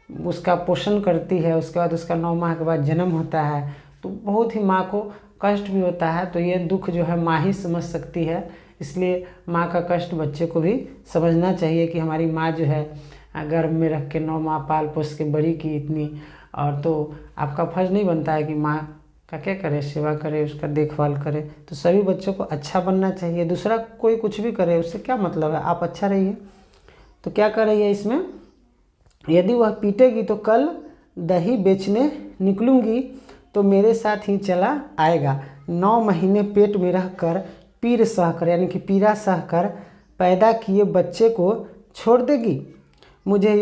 उसका पोषण करती है, उसके बाद उसका 9 माह के बाद जन्म होता है, तो बहुत ही माँ को कष्ट भी होता है। तो ये दुख जो है माँ ही समझ सकती है, इसलिए माँ का कष्ट बच्चे को भी समझना चाहिए कि हमारी माँ जो है गर्भ में रख के 9 माह पाल पोस के बड़ी की इतनी, और तो आपका फर्ज नहीं बनता है कि माँ का क्या करे, सेवा करे, उसका देखभाल करे। तो सभी बच्चों को अच्छा बनना चाहिए, दूसरा कोई कुछ भी करे उससे क्या मतलब है, आप अच्छा रहिए। तो क्या कर रही है इसमें, यदि वह पीटेगी तो कल दही बेचने निकलूँगी तो मेरे साथ ही चला आएगा। 9 महीने पेट में रहकर पीर सहकर, यानी कि पीड़ा सहकर पैदा किए बच्चे को छोड़ देगी। मुझे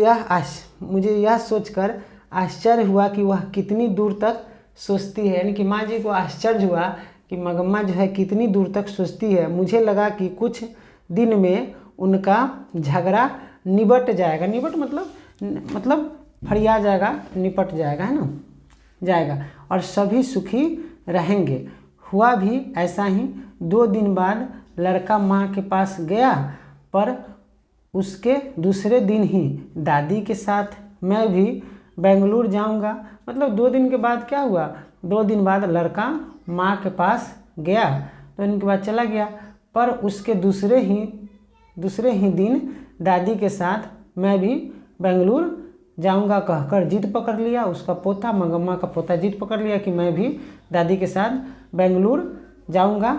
यह सोचकर आश्चर्य हुआ कि वह कितनी दूर तक सोचती है। यानी कि माँ जी को आश्चर्य हुआ कि मगम्मा जो है कितनी दूर तक सोचती है। मुझे लगा कि कुछ दिन में उनका झगड़ा निबट जाएगा, निबट मतलब फरिया जाएगा, निपट जाएगा, है ना, जाएगा, और सभी सुखी रहेंगे। हुआ भी ऐसा ही। 2 दिन बाद लड़का माँ के पास गया, पर उसके दूसरे दिन ही दादी के साथ मैं भी बेंगलुरु जाऊंगा। मतलब 2 दिन के बाद क्या हुआ, 2 दिन बाद लड़का माँ के पास गया, 2 दिन के बाद चला गया, पर उसके दूसरे ही दिन दादी के साथ मैं भी बेंगलुरु जाऊंगा कहकर जिद पकड़ लिया। उसका पोता, मगम्मा का पोता, जिद पकड़ लिया कि मैं भी दादी के साथ बेंगलुरु जाऊंगा।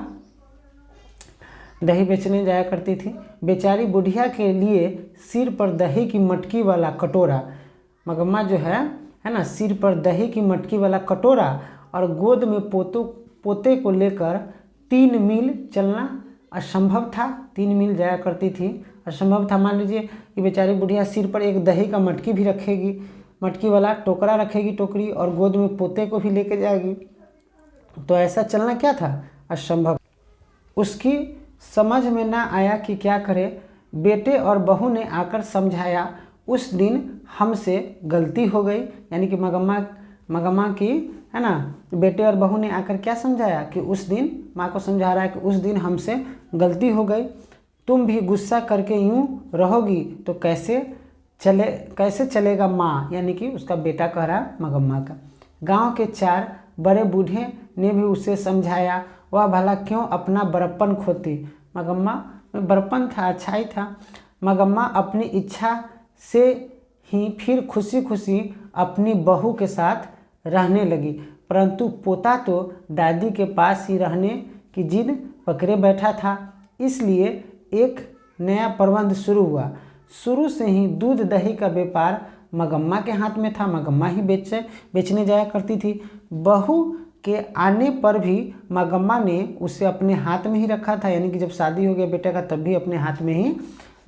दही बेचने जाया करती थी। बेचारी बुढ़िया के लिए सिर पर दही की मटकी वाला कटोरा, मगम्मा जो है ना, सिर पर दही की मटकी वाला कटोरा और गोद में पोते को लेकर 3 मील चलना असंभव था। 3 मील जाया करती थी, असंभव था। मान लीजिए कि बेचारी बुढ़िया सिर पर एक दही का मटकी भी रखेगी, मटकी वाला टोकरा रखेगी, टोकरी, और गोद में पोते को भी लेके जाएगी, तो ऐसा चलना क्या था, असंभव। उसकी समझ में ना आया कि क्या करे। बेटे और बहू ने आकर समझाया। उस दिन हमसे गलती हो गई, यानी कि मगम्मा की, है ना, बेटे और बहू ने आकर क्या समझाया कि उस दिन, माँ को समझा रहा है कि उस दिन हमसे गलती हो गई। तुम भी गुस्सा करके यूं रहोगी तो कैसे चलेगा माँ, यानी कि उसका बेटा कह रहा मगम्मा का। गांव के 4 बड़े बूढ़े ने भी उसे समझाया। वह भला क्यों अपना बड़प्पन खोती। मगम्मा में बड़प्पन था, अच्छाई था। मगम्मा अपनी इच्छा से ही फिर खुशी खुशी अपनी बहू के साथ रहने लगी, परंतु पोता तो दादी के पास ही रहने की जिद पकड़े बैठा था। इसलिए एक नया प्रबंध शुरू हुआ। शुरू से ही दूध दही का व्यापार मगम्मा के हाथ में था, मगम्मा ही बेचने जाया करती थी। बहू के आने पर भी मगम्मा ने उसे अपने हाथ में ही रखा था, यानी कि जब शादी हो गया बेटे का तब भी अपने हाथ में ही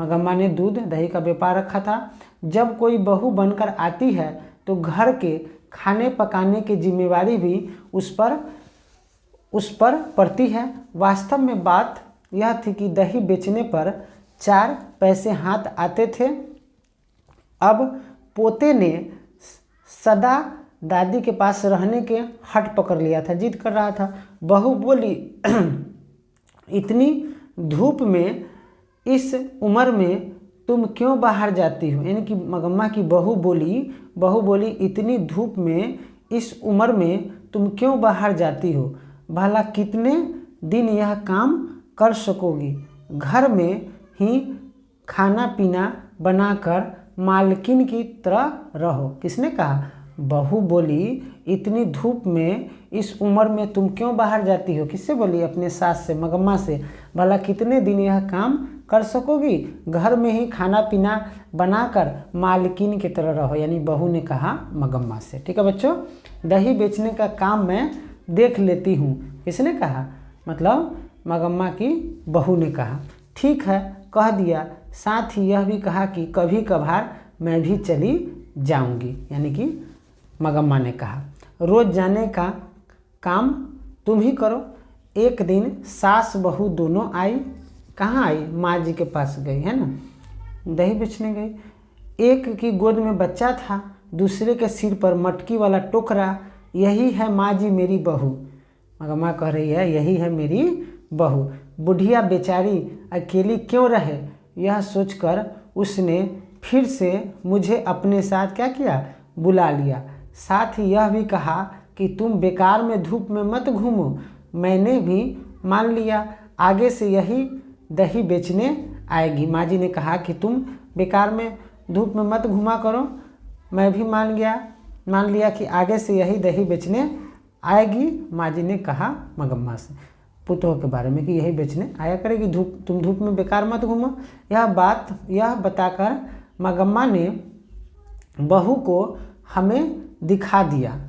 मगम्मा ने दूध दही का व्यापार रखा था। जब कोई बहू बनकर आती है तो घर के खाने पकाने की जिम्मेवारी भी उस पर पड़ती है। वास्तव में बात यह थी कि दही बेचने पर 4 पैसे हाथ आते थे। अब पोते ने सदा दादी के पास रहने के हट पकड़ लिया था, जिद कर रहा था। बहू बोली, इतनी धूप में, इस उम्र में तुम क्यों बाहर जाती हो, यानी कि मगम्मा की बहू बोली इतनी धूप में इस उम्र में तुम क्यों बाहर जाती हो, भला कितने दिन यह काम कर सकोगी, घर में ही खाना पीना बनाकर मालकिन की तरह रहो। किसने कहा? बहू बोली इतनी धूप में इस उम्र में तुम क्यों बाहर जाती हो। किससे बोली? अपने सास से, मगम्मा से। भला कितने दिन यह काम कर सकोगी, घर में ही खाना पीना बनाकर मालकिन की तरह रहो, यानी बहू ने कहा मगम्मा से। ठीक है बच्चों, दही बेचने का काम मैं देख लेती हूँ। किसने कहा? मतलब मगम्मा की बहू ने कहा। ठीक है, कह दिया। साथ ही यह भी कहा कि कभी कभार मैं भी चली जाऊंगी, यानी कि मगम्मा ने कहा। रोज जाने का काम तुम ही करो। एक दिन सास बहू दोनों आई। कहाँ आई? माँ जी के पास गई, है ना, दही बेचने गई। एक की गोद में बच्चा था, दूसरे के सिर पर मटकी वाला टोकरा। यही है माँ जी मेरी बहू। मगम्मा कह रही है यही है मेरी बहू। बुढ़िया बेचारी अकेली क्यों रहे, यह सोचकर उसने फिर से मुझे अपने साथ क्या किया? बुला लिया। साथ ही यह भी कहा कि तुम बेकार में धूप में मत घूमो। मैंने भी मान लिया, आगे से यही दही बेचने आएगी। माँ जी ने कहा कि तुम बेकार में धूप में मत घूमा करो। मैं भी मान लिया कि आगे से यही दही बेचने आएगी। माँ जी ने कहा मगम्मा से, पुतोह के बारे में, कि यही बेचने आया करेगी, तुम धूप में बेकार मत घूमो। यह बताकर मगम्मा ने बहू को हमें दिखा दिया।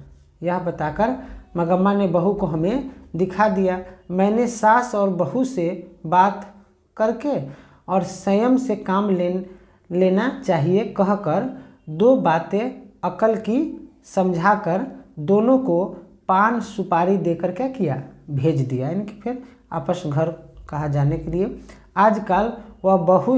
यह बताकर मगम्मा ने बहू को हमें दिखा दिया। मैंने सास और बहू से बात करके और संयम से काम लेना चाहिए कहकर दो बातें अकल की समझाकर दोनों को पान सुपारी देकर क्या किया? भेज दिया, यानी कि फिर आपस घर कहा जाने के लिए। आजकल वह बहू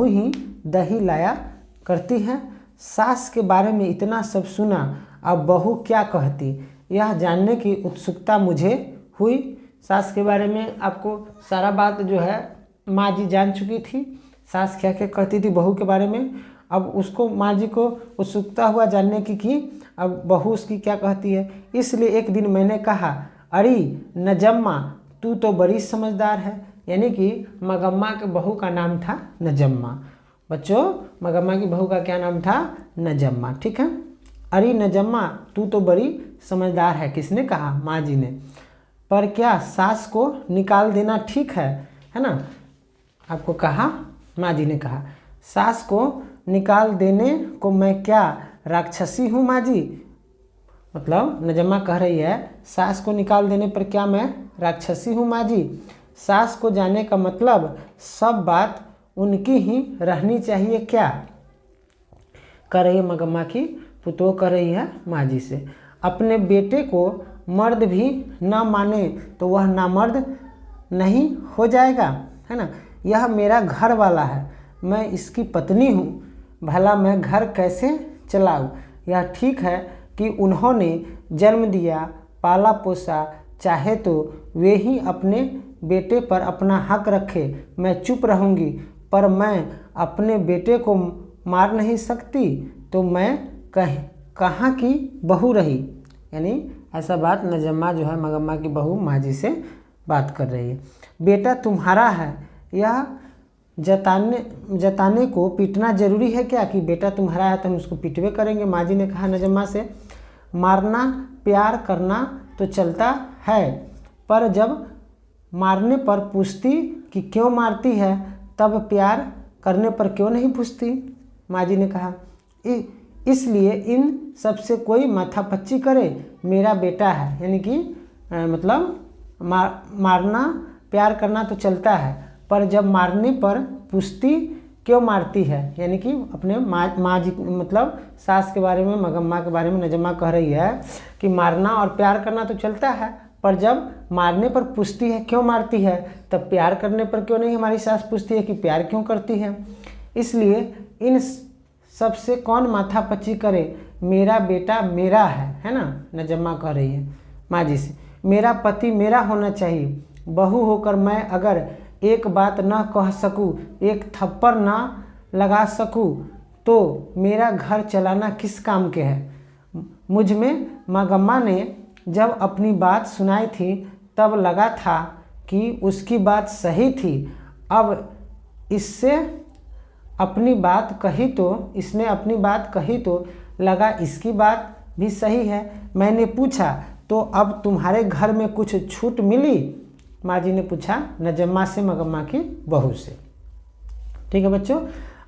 ही दही लाया करती है। सास के बारे में इतना सब सुना, अब बहू क्या कहती, यह जानने की उत्सुकता मुझे हुई। सास के बारे में आपको सारा बात जो है माँ जी जान चुकी थी, सास क्या क्या कहती थी बहू के बारे में। अब उसको माँ जी को उत्सुकता हुआ जानने की अब बहू उसकी क्या कहती है। इसलिए एक दिन मैंने कहा, अरे नजम्मा तू तो बड़ी समझदार है, यानी कि मगम्मा के बहू का नाम था नजम्मा। बच्चों, मगम्मा की बहू का क्या नाम था? नजम्मा। ठीक है, अरे नजम्मा तू तो बड़ी समझदार है। किसने कहा? माँ जी ने। पर क्या सास को निकाल देना ठीक है ना? आपको कहा, माँ जी ने कहा। सास को निकाल देने को मैं क्या राक्षसी हूँ माँ जी? मतलब नजम्मा कह रही है सास को निकाल देने पर क्या मैं राक्षसी हूँ माँ जी? सास को जाने का मतलब सब बात उनकी ही रहनी चाहिए क्या? कह रही है मगम्मा की पुतोह, कह रही है माँ जी से। अपने बेटे को मर्द भी न माने तो वह नामर्द नहीं हो जाएगा, है ना। यह मेरा घर वाला है, मैं इसकी पत्नी हूँ, भला मैं घर कैसे चलाऊँ? यह ठीक है कि उन्होंने जन्म दिया, पाला पोसा, चाहे तो वे ही अपने बेटे पर अपना हक रखे, मैं चुप रहूँगी। पर मैं अपने बेटे को मार नहीं सकती तो मैं कहाँ की बहू रही? यानी ऐसा बात नजम्मा जो है मगम्मा की बहू माँ जी से बात कर रही है। बेटा तुम्हारा है, यह जताने को पीटना जरूरी है क्या कि बेटा तुम्हारा है तो हम उसको पीटवे करेंगे? माँ जी ने कहा नजम्मा से, मारना प्यार करना तो चलता है, पर जब मारने पर पूछती कि क्यों मारती है तब प्यार करने पर क्यों नहीं पूछती? माँ जी ने कहा इसलिए इन सबसे कोई माथापच्ची करे, मेरा बेटा है। यानी कि मतलब मारना प्यार करना तो चलता है, पर जब मारने पर पूछती क्यों मारती है, यानी कि अपने माँ जी मतलब सास के बारे में मगम्मा के बारे में नजम्मा कह रही है कि मारना और प्यार करना तो चलता है, पर जब मारने पर पूछती है क्यों मारती है तब प्यार करने पर क्यों नहीं हमारी सास पूछती है कि प्यार क्यों करती है। इसलिए इन सबसे कौन माथापच्ची करे, मेरा बेटा मेरा है ना। नजम्मा कह रही है माँ जी से, मेरा पति मेरा होना चाहिए, बहू होकर मैं अगर एक बात न कह सकूं, एक थप्पड़ न लगा सकूं, तो मेरा घर चलाना किस काम के है। मुझ में मंगम्मा ने जब अपनी बात सुनाई थी तब लगा था कि उसकी बात सही थी। अब इसने अपनी बात कही तो लगा इसकी बात भी सही है। मैंने पूछा, तो अब तुम्हारे घर में कुछ छूट मिली? माँ जी ने पूछा नजम्मा से, मंगम्मा की बहू से। ठीक है बच्चों,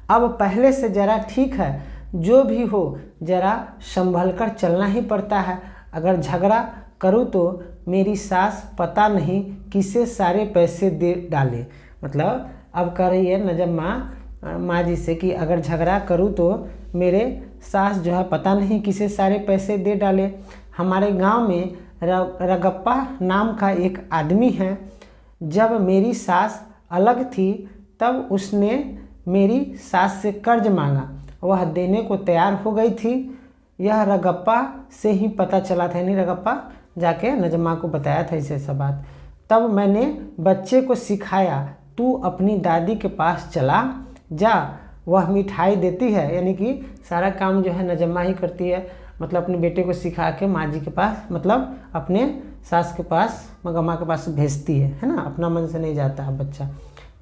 अब पहले से ज़रा ठीक है, जो भी हो ज़रा संभल कर चलना ही पड़ता है। अगर झगड़ा करूँ तो मेरी सास पता नहीं किसे सारे पैसे दे डाले। मतलब अब कह रही है नजम्मा माँ जी से कि अगर झगड़ा करूँ तो मेरे सास जो है पता नहीं किसे सारे पैसे दे डाले। हमारे गांव में रगप्पा नाम का एक आदमी है। जब मेरी सास अलग थी तब उसने मेरी सास से कर्ज मांगा, वह देने को तैयार हो गई थी। यह रगप्पा से ही पता चला था, यानी रगप्पा जाके नजम्मा को बताया था इसे सब बात। तब मैंने बच्चे को सिखाया, तू अपनी दादी के पास चला जा, वह मिठाई देती है। यानी कि सारा काम जो है नजम्मा ही करती है। मतलब अपने बेटे को सिखा के माँ जी के पास, मतलब अपने सास के पास, मंगम्मा के पास भेजती है ना, अपना मन से नहीं जाता है बच्चा।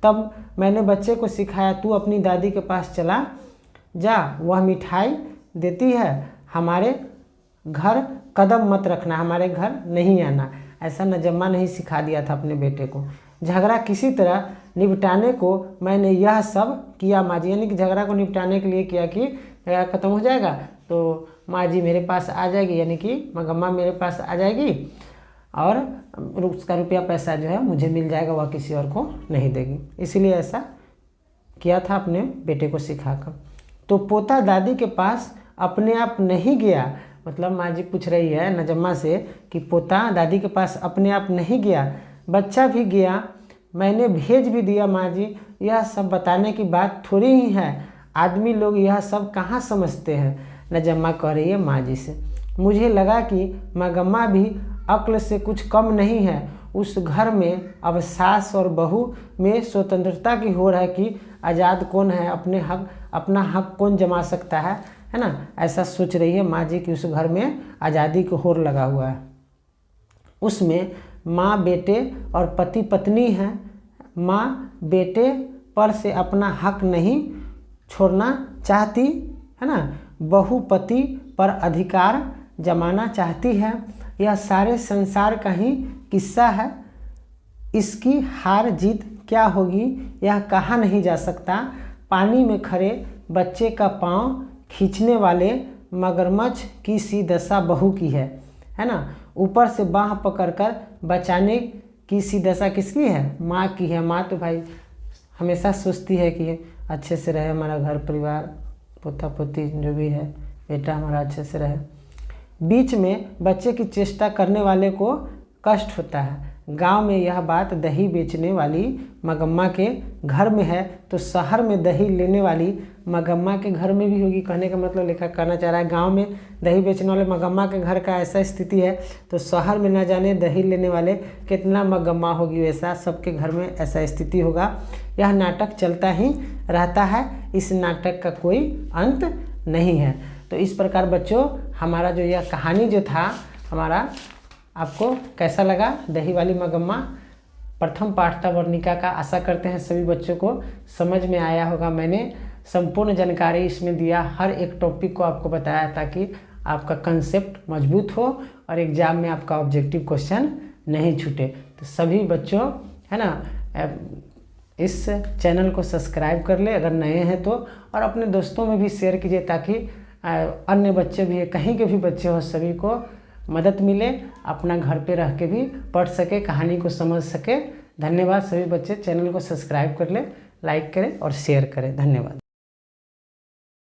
तब मैंने बच्चे को सिखाया, तू अपनी दादी के पास चला जा, वह मिठाई देती है। हमारे घर कदम मत रखना, हमारे घर नहीं आना। ऐसा नजम्मा ने ही सिखा दिया था अपने बेटे को। झगड़ा किसी तरह निपटाने को मैंने यह सब किया माँ जी, यानी कि झगड़ा को निपटाने के लिए किया कि झगड़ा खत्म हो जाएगा तो माँ जी मेरे पास आ जाएगी, यानी कि मंगम्मा मेरे पास आ जाएगी और उसका रुपया पैसा जो है मुझे मिल जाएगा, वह किसी और को नहीं देगी। इसीलिए ऐसा किया था अपने बेटे को सिखाकर। तो पोता दादी के पास अपने आप नहीं गया। मतलब माँ जी पूछ रही है नजम्मा से कि पोता दादी के पास अपने आप नहीं गया, बच्चा भी गया, मैंने भेज भी दिया माँ जी। यह सब बताने की बात थोड़ी ही है, आदमी लोग यह सब कहाँ समझते हैं। नजम्मा कह रही है माँ जी से। मुझे लगा कि मंगम्मा भी अक्ल से कुछ कम नहीं है। उस घर में अब सास और बहू में स्वतंत्रता की होड़ है कि आज़ाद कौन है, अपना हक कौन जमा सकता है ना। ऐसा सोच रही है माँ जी कि उस घर में आज़ादी की होड़ लगा हुआ है। उसमें माँ बेटे और पति पत्नी हैं। माँ बेटे पर से अपना हक नहीं छोड़ना चाहती है ना, बहू पति पर अधिकार जमाना चाहती है। यह सारे संसार का ही किस्सा है। इसकी हार जीत क्या होगी यह कहा नहीं जा सकता। पानी में खड़े बच्चे का पाँव खींचने वाले मगरमच्छ की सी दशा बहू की है ना। ऊपर से बाँह पकड़कर बचाने की सी दशा किसकी है? माँ की है। माँ तो भाई हमेशा सोचती है कि अच्छे से रहे हमारा घर परिवार, पोता पोती जो भी है, बेटा हमारा अच्छे से रहे। बीच में बच्चे की चेष्टा करने वाले को कष्ट होता है। गांव में यह बात दही बेचने वाली मंगम्मा के घर में है तो शहर में दही लेने वाली मंगम्मा के घर में भी होगी। कहने का मतलब लेखक कहना चाह रहा है गांव में दही बेचने वाले मंगम्मा के घर का ऐसा स्थिति है तो शहर में न जाने दही लेने वाले कितना मंगम्मा होगी, वैसा सबके घर में ऐसा स्थिति होगा। यह नाटक चलता ही रहता है, इस नाटक का कोई अंत नहीं है। तो इस प्रकार बच्चों हमारा जो यह कहानी जो था हमारा, आपको कैसा लगा दही वाली मंगम्मा? प्रथम पाठ था वर्णिका का। आशा करते हैं सभी बच्चों को समझ में आया होगा। मैंने संपूर्ण जानकारी इसमें दिया, हर एक टॉपिक को आपको बताया ताकि आपका कंसेप्ट मजबूत हो और एग्जाम में आपका ऑब्जेक्टिव क्वेश्चन नहीं छूटे। तो सभी बच्चों है ना, इस चैनल को सब्सक्राइब कर ले अगर नए हैं तो, और अपने दोस्तों में भी शेयर कीजिए ताकि अन्य बच्चे भी, कहीं के भी बच्चे हो, सभी को मदद मिले, अपना घर पे रह के भी पढ़ सके, कहानी को समझ सके। धन्यवाद सभी बच्चे, चैनल को सब्सक्राइब कर ले, लाइक करें और शेयर करें। धन्यवाद।